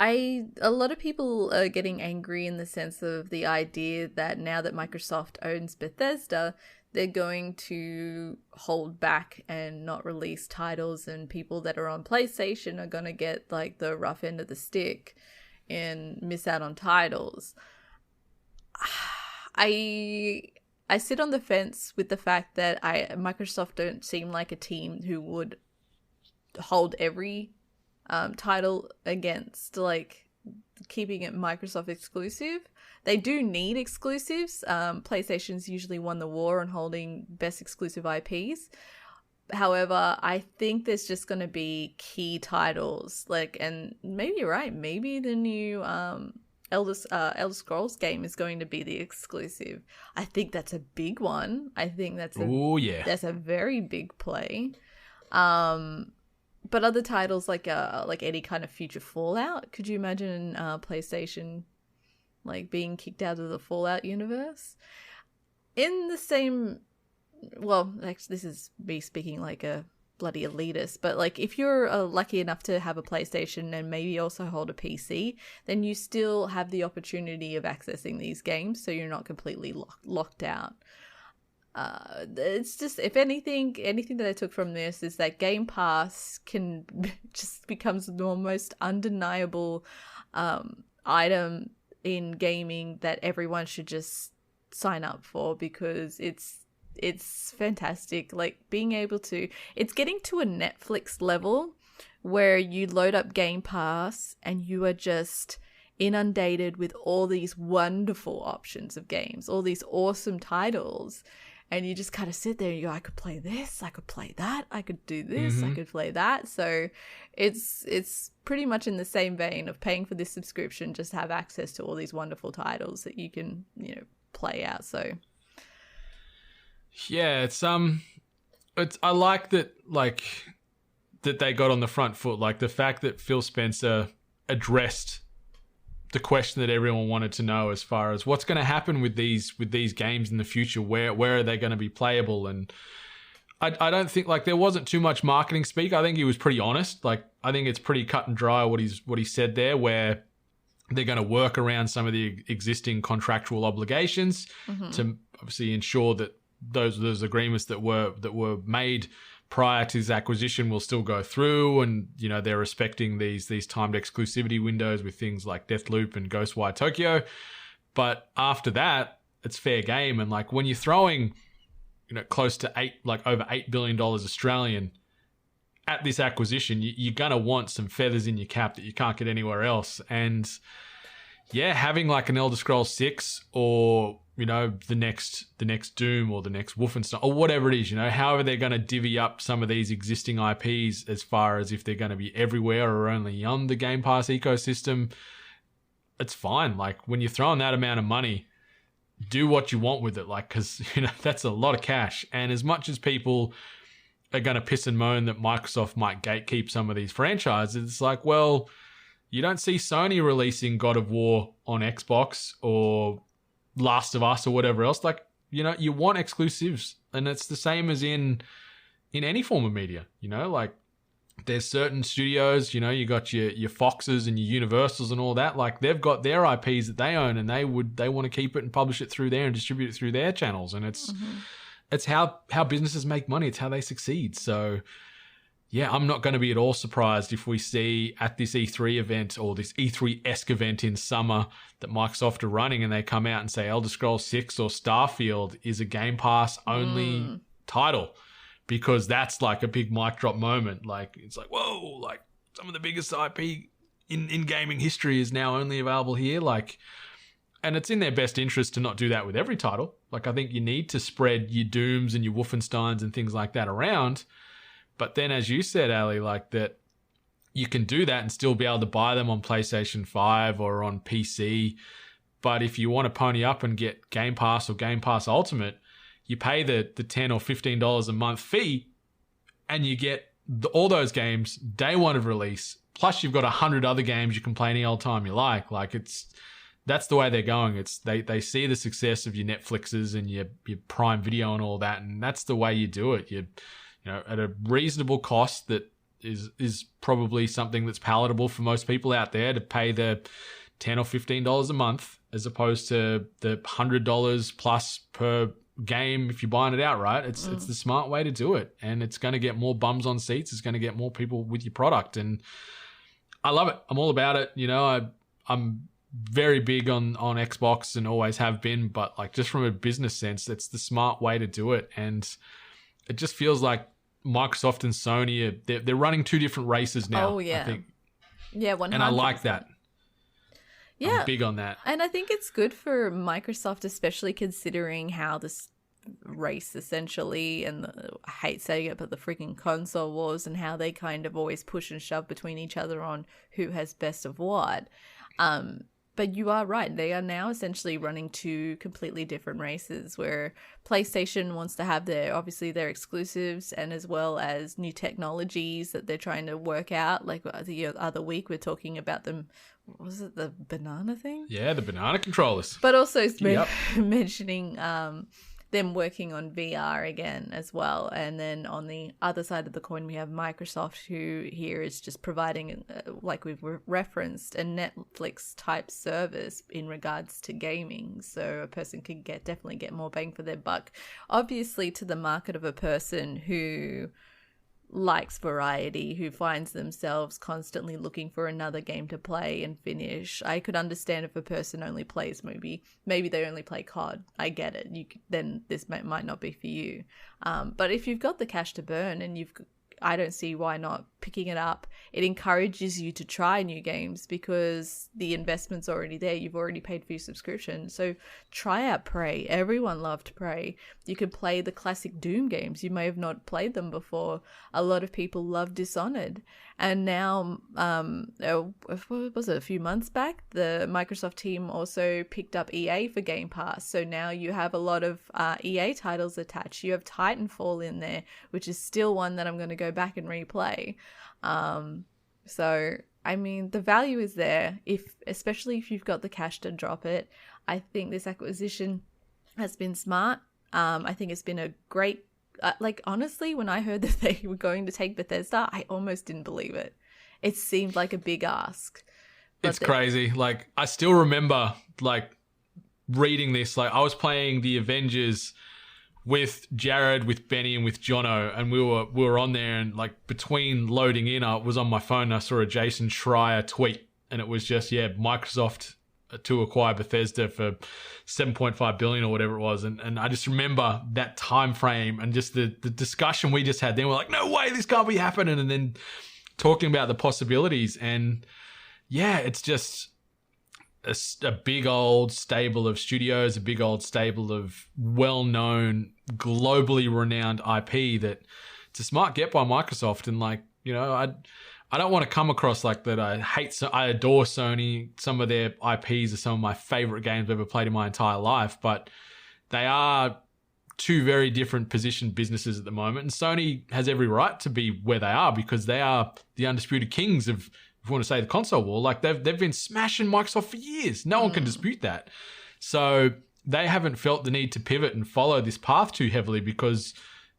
a lot of people are getting angry in the sense of the idea that now that Microsoft owns Bethesda, they're going to hold back and not release titles, and people that are on PlayStation are going to get like the rough end of the stick and miss out on titles. I sit on the fence with the fact that Microsoft don't seem like a team who would hold every title against like keeping it Microsoft exclusive. They do need exclusives. PlayStation's usually won the war on holding best exclusive IPs. However, I think there's just going to be key titles, like, and maybe you're right, maybe the new Elder Scrolls game is going to be the exclusive. I think that's a big one. I think that's that's a very big play. But other titles like any kind of future Fallout, could you imagine PlayStation like being kicked out of the Fallout universe? In the same, well, actually, this is me speaking like a bloody elitist, but like if you're lucky enough to have a PlayStation and maybe also hold a PC, then you still have the opportunity of accessing these games, so you're not completely locked out. It's just, if anything that I took from this is that Game Pass can just becomes the most undeniable item in gaming that everyone should just sign up for, because it's fantastic. Like being able to, it's getting to a Netflix level where you load up Game Pass and you are just inundated with all these wonderful options of games, all these awesome titles. And you just kind of sit there and you go, I could play this, I could play that, I could do this, I could play that. So it's pretty much in the same vein of paying for this subscription, just have access to all these wonderful titles that you can, play out. So yeah, it's I like that they got on the front foot, like the fact that Phil Spencer addressed the question that everyone wanted to know as far as what's going to happen with these games in the future. Where are they going to be playable? And I don't think like there wasn't too much marketing speak. I think he was pretty honest. Like I think it's pretty cut and dry what he said there, where they're going to work around some of the existing contractual obligations to obviously ensure that those agreements that were made prior to his acquisition will still go through, and they're respecting these timed exclusivity windows with things like Deathloop and Ghostwire Tokyo. But after that, it's fair game. And like when you're throwing close to over $8 billion Australian at this acquisition, you're gonna want some feathers in your cap that you can't get anywhere else. And yeah, having like an Elder Scrolls 6 or the next Doom or the next Wolfenstein or whatever it is, however they're going to divvy up some of these existing IPs as far as if they're going to be everywhere or only on the Game Pass ecosystem, it's fine. Like when you're throwing that amount of money, do what you want with it. Like, cause that's a lot of cash. And as much as people are going to piss and moan that Microsoft might gatekeep some of these franchises, it's like, well, you don't see Sony releasing God of War on Xbox or Last of Us or whatever else. Like, you want exclusives, and it's the same as in any form of media. Like there's certain studios, you got your Foxes and your Universals and all that. Like they've got their IPs that they own, and they want to keep it and publish it through there and distribute it through their channels. And it's how businesses make money. It's how they succeed. So yeah, I'm not going to be at all surprised if we see at this E3 event or this E3-esque event in summer that Microsoft are running and they come out and say Elder Scrolls 6 or Starfield is a Game Pass only title, because that's like a big mic drop moment. Like, it's like, whoa, like some of the biggest IP in gaming history is now only available here. Like, and it's in their best interest to not do that with every title. Like, I think you need to spread your Dooms and your Wolfensteins and things like that around. But then, as you said, Ali, like that, you can do that and still be able to buy them on PlayStation 5 or on PC. But if you want to pony up and get Game Pass or Game Pass Ultimate, you pay the $10 or $15 a month fee and you get all those games day one of release. Plus, you've got 100 other games you can play any old time you like. Like, that's the way they're going. It's they see the success of your Netflixes and your Prime Video and all that, and that's the way you do it. You know, at a reasonable cost that is probably something that's palatable for most people out there, to pay the $10 or $15 a month as opposed to the $100 plus per game if you're buying it outright. It's the smart way to do it, and it's going to get more bums on seats. It's going to get more people with your product, and I love it. I'm all about it. You know, I'm very big on Xbox and always have been, but like, just from a business sense, it's the smart way to do it. And it just feels like Microsoft and Sony they're running two different races now. Oh yeah, I think. Yeah, 100%. And I like that. Yeah, I'm big on that. And I think it's good for Microsoft, especially considering how this race essentially, and I hate saying it, but the freaking console wars, and how they kind of always push and shove between each other on who has best of what. But you are right. They are now essentially running two completely different races, where PlayStation wants to have obviously their exclusives, and as well as new technologies that they're trying to work out. Like the other week, we're talking about them. Was it the banana thing? Yeah, the banana controllers. But also mentioning them working on VR again as well. And then on the other side of the coin, we have Microsoft, who here is just providing, like we've referenced, a Netflix type service in regards to gaming. So a person can definitely get more bang for their buck. Obviously, to the market of a person who likes variety, who finds themselves constantly looking for another game to play and finish. I could understand if a person only plays maybe they only play COD. I get it. Then this might not be for you. But if you've got the cash to burn and I don't see why not picking it up. It encourages you to try new games because the investment's already there. You've already paid for your subscription. So try out Prey. Everyone loved Prey. You could play the classic Doom games. You may have not played them before. A lot of people love Dishonored. And now, what was it, a few months back, the Microsoft team also picked up EA for Game Pass. So now you have a lot of EA titles attached. You have Titanfall in there, which is still one that I'm going to go back and replay. So, I mean, the value is there, especially if you've got the cash to drop it. I think this acquisition has been smart. I think it's been a great honestly, when I heard that they were going to take Bethesda, I almost didn't believe it. It seemed like a big ask. It's crazy. Like, I still remember, like, reading this. Like, I was playing the Avengers with Jared, with Benny, and with Jono, and we were on there, and, like, between loading in, I was on my phone, and I saw a Jason Schreier tweet, and it was just, Microsoft to acquire Bethesda for $7.5 billion or whatever it was, and I just remember that time frame and just the discussion we just had. Then we're like, no way, this can't be happening, and then talking about the possibilities, and it's just a big old stable of studios, a big old stable of well-known, globally renowned IP that it's a smart get by Microsoft. And I don't want to come across like that. I adore Sony. Some of their IPs are some of my favorite games I've ever played in my entire life, but they are two very different positioned businesses at the moment. And Sony has every right to be where they are because they are the undisputed kings of, if you want to say, the console war. Like, they've been smashing Microsoft for years. No one can dispute that. So they haven't felt the need to pivot and follow this path too heavily because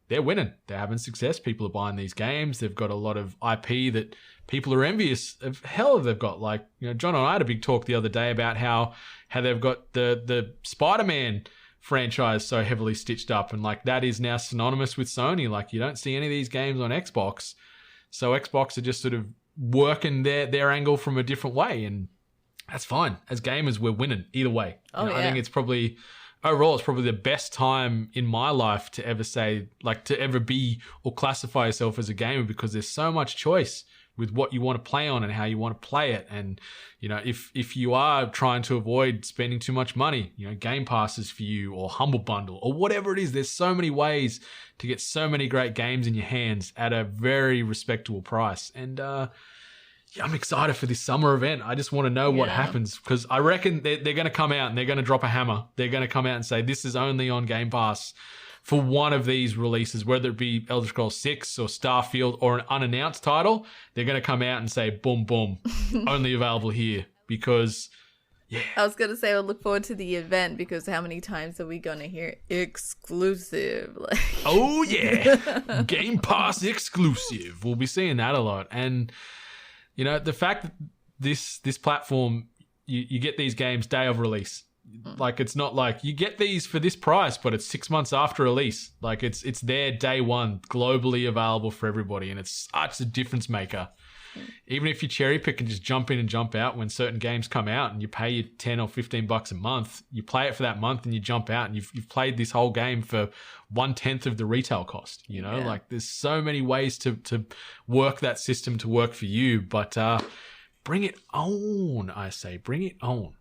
they're winning. They're having success. People are buying these games. They've got a lot of IP that people are envious of. Hell, they've got, like, John and I had a big talk the other day about how they've got the Spider-Man franchise so heavily stitched up, and like that is now synonymous with Sony. Like, you don't see any of these games on Xbox. So Xbox are just sort of working their angle from a different way, and that's fine. As gamers, we're winning either way. I think it's probably the best time in my life to ever say, like, to ever be or classify yourself as a gamer, because there's so much choice with what you want to play on and how you want to play it. And, if you are trying to avoid spending too much money, Game Pass is for you, or Humble Bundle, or whatever it is. There's so many ways to get so many great games in your hands at a very respectable price. And, I'm excited for this summer event. I just want to know what happens, because I reckon they're going to come out and they're going to drop a hammer. They're going to come out and say, this is only on Game Pass for one of these releases, whether it be Elder Scrolls 6 or Starfield or an unannounced title. They're going to come out and say, boom, boom, only available here, because... Yeah. I was going to say, I look forward to the event, because how many times are we going to hear exclusive? Oh, yeah. Game Pass exclusive. We'll be seeing that a lot. And, the fact that this platform, you get these games day of release. Like, it's not like you get these for this price, but it's 6 months after release. Like, it's there day one, globally available for everybody. And it's such a difference maker. Even if you cherry pick and just jump in and jump out when certain games come out, and you pay your $10 or $15 a month, you play it for that month and you jump out, and you've played this whole game for 1/10 of the retail cost. Like, there's so many ways to work that system to work for you. But bring it on, I say, bring it on.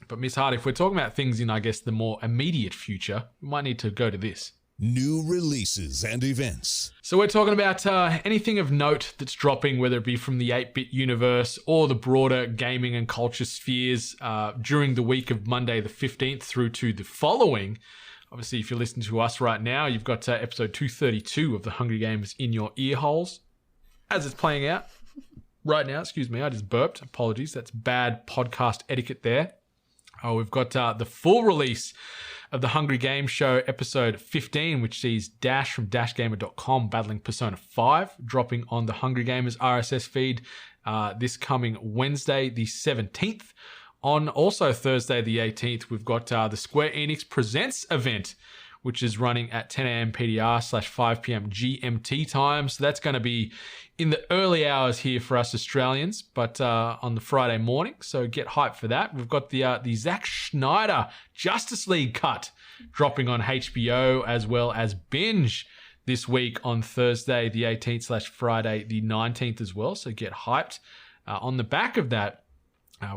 But Miss Hart, if we're talking about things in, I guess, the more immediate future, we might need to go to this. New releases and events. So we're talking about anything of note that's dropping, whether it be from the 8-bit universe or the broader gaming and culture spheres during the week of Monday the 15th through to the following. Obviously, if you're listening to us right now, you've got episode 232 of The Hungry Gamers in your ear holes as it's playing out right now. Excuse me, I just burped. Apologies, that's bad podcast etiquette there. We've got the full release of the Hungry Game Show episode 15, which sees Dash from dashgamer.com battling Persona 5, dropping on the Hungry Gamers RSS feed this coming Wednesday the 17th. On also Thursday the 18th, we've got the Square Enix Presents event, which is running at 10 a.m. PDR / 5 p.m. GMT time. So that's going to be in the early hours here for us Australians, but on the Friday morning. So get hyped for that. We've got the Zack Snyder Justice League cut dropping on HBO, as well as Binge this week on Thursday the 18th / Friday the 19th as well. So get hyped. On the back of that,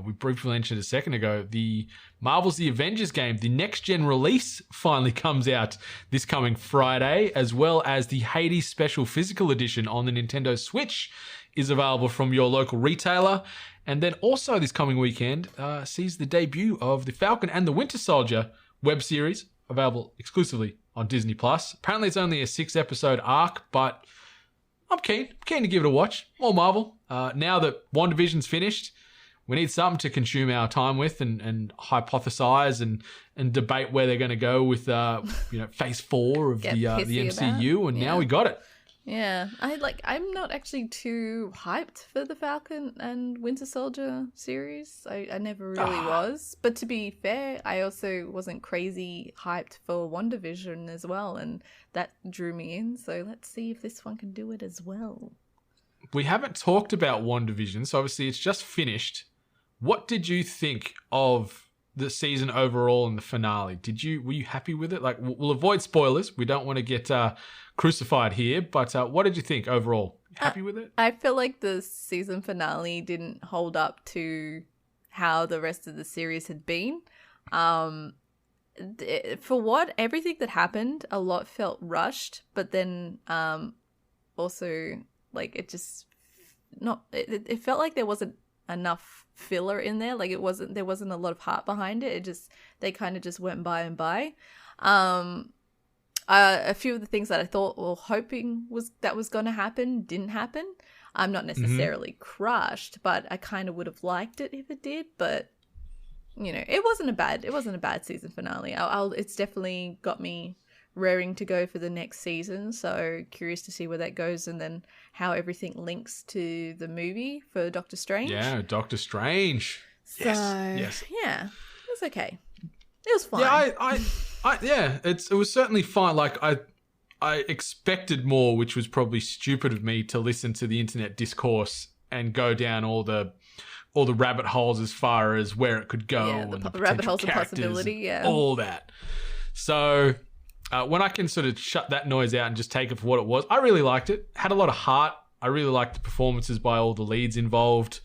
we briefly mentioned a second ago, the Marvel's The Avengers game, the next-gen release finally comes out this coming Friday, as well as the Hades Special Physical Edition on the Nintendo Switch is available from your local retailer. And then also this coming weekend sees the debut of the Falcon and the Winter Soldier web series, available exclusively on Disney+. Apparently it's only a 6-episode arc, but I'm keen to give it a watch. More Marvel. Now that WandaVision's finished, we need something to consume our time with and hypothesize and debate where they're going to go with phase 4 of the MCU, and now we got it. Yeah, I'm not actually too hyped for the Falcon and Winter Soldier series. I never really was. But to be fair, I also wasn't crazy hyped for WandaVision as well, and that drew me in. So let's see if this one can do it as well. We haven't talked about WandaVision, so obviously it's just finished. What did you think of the season overall and the finale? Were you happy with it? Like, we'll avoid spoilers. We don't want to get crucified here. But what did you think overall? Happy with it? I feel like the season finale didn't hold up to how the rest of the series had been. For everything that happened, a lot felt rushed. But then also, like, it felt like there wasn't enough filler in there. Like, there wasn't a lot of heart behind it. They kind of just went by and by. A few of the things that I thought or hoping was going to happen didn't happen. I'm not necessarily crushed, but I kind of would have liked it if it did. But it wasn't a bad season finale. It's definitely got me raring to go for the next season, so curious to see where that goes, and then how everything links to the movie for Doctor Strange. Yeah, Doctor Strange. So, yes. Yeah, it was okay. It was fine. Yeah, it was certainly fine. Like, I expected more, which was probably stupid of me to listen to the internet discourse and go down all the rabbit holes as far as where it could go. Yeah, and the rabbit holes of characters possibility, and yeah. all that. So when I can sort of shut that noise out and just take it for what it was, I really liked it. Had a lot of heart. I really liked the performances by all the leads involved.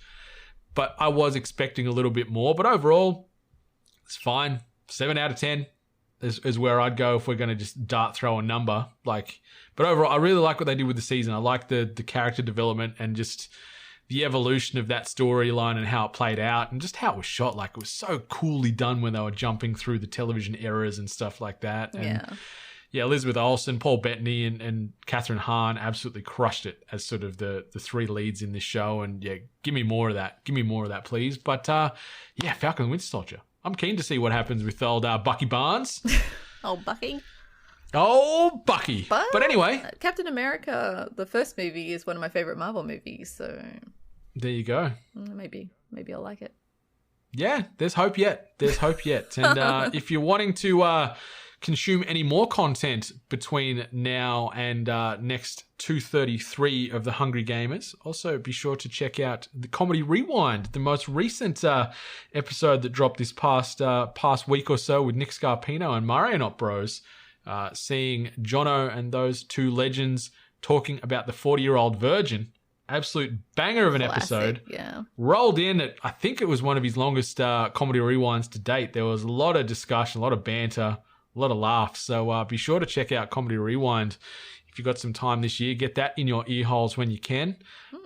But I was expecting a little bit more. But overall, it's fine. 7 out of 10 is where I'd go if we're going to just dart throw a number. But overall, I really like what they did with the season. I like the character development and just the evolution of that storyline and how it played out and just how it was shot. Like, it was so coolly done when they were jumping through the television eras and stuff like that. And yeah, Elizabeth Olsen, Paul Bettany, and Catherine Hahn absolutely crushed it as sort of the three leads in this show. And yeah, give me more of that. Give me more of that, please. But yeah, Falcon and Winter Soldier. I'm keen to see what happens with old Bucky Barnes. Oh, Bucky. Oh, Bucky. But anyway. Captain America, the first movie, is one of my favorite Marvel movies. So there you go. Maybe I'll like it. Yeah, there's hope yet. There's hope yet. And if you're wanting to consume any more content between now and next 233 of The Hungry Gamers, also be sure to check out the Comedy Rewind, the most recent episode that dropped this past week or so with Nick Scarpino and Marionette Bros, seeing Jono and those two legends talking about the 40-Year-Old Virgin. Absolute banger of an episode. Yeah. Rolled in at, I think it was one of his longest comedy rewinds to date. There was a lot of discussion, a lot of banter, a lot of laughs. So be sure to check out Comedy Rewind if you've got some time this year. Get that in your ear holes when you can.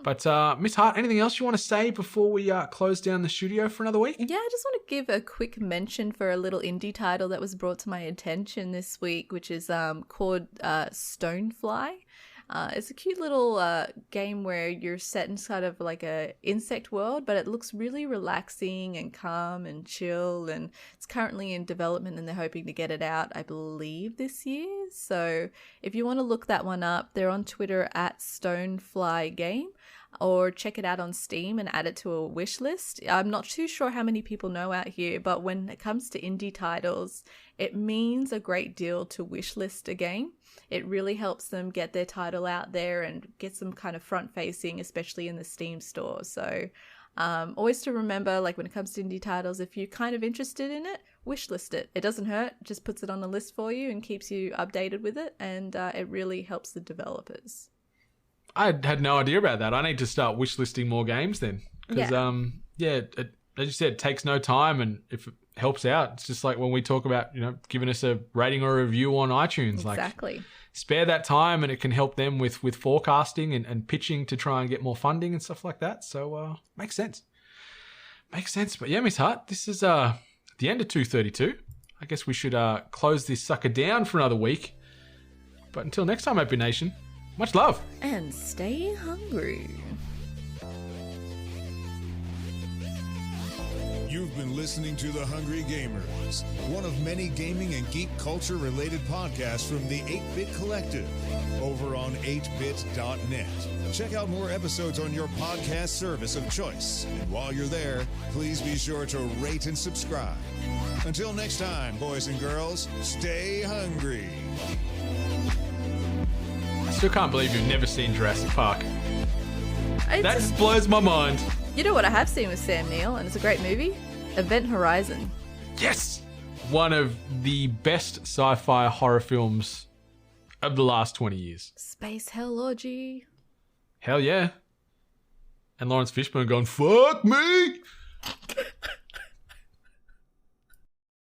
But Miss Hart, anything else you want to say before we close down the studio for another week? Yeah, I just want to give a quick mention for a little indie title that was brought to my attention this week, which is called Stonefly. It's a cute little game where you're set inside of like a insect world, but it looks really relaxing and calm and chill, and it's currently in development and they're hoping to get it out, I believe, this year. So if you want to look that one up, they're on Twitter at Stonefly Game, or check it out on Steam and add it to a wish list. I'm not too sure how many people know out here, but when it comes to indie titles, it means a great deal to wish list a game. It really helps them get their title out there and get some kind of front facing, especially in the Steam store. So always to remember, like when it comes to indie titles, if you're kind of interested in it, wish list it. It doesn't hurt, just puts it on a list for you and keeps you updated with it. And it really helps the developers. I had no idea about that. I need to start wish listing more games then. Because, as you said, it takes no time, and if it helps out, it's just like when we talk about, giving us a rating or a review on iTunes. Exactly. Like, spare that time, and it can help them with forecasting and pitching to try and get more funding and stuff like that. So, makes sense. Makes sense. But yeah, Miss Hart, this is the end of 232. I guess we should close this sucker down for another week. But until next time, Open Nation, much love. And stay hungry. You've been listening to The Hungry Gamers, one of many gaming and geek culture related podcasts from the 8-Bit Collective over on 8bit.net. Check out more episodes on your podcast service of choice. And while you're there, please be sure to rate and subscribe. Until next time, boys and girls, stay hungry. I still can't believe you've never seen Jurassic Park. That just blows my mind. You know what I have seen with Sam Neill, and it's a great movie? Event Horizon. Yes! One of the best sci-fi horror films of the last 20 years. Space Hell Orgy. Hell yeah. And Lawrence Fishburne going, fuck me!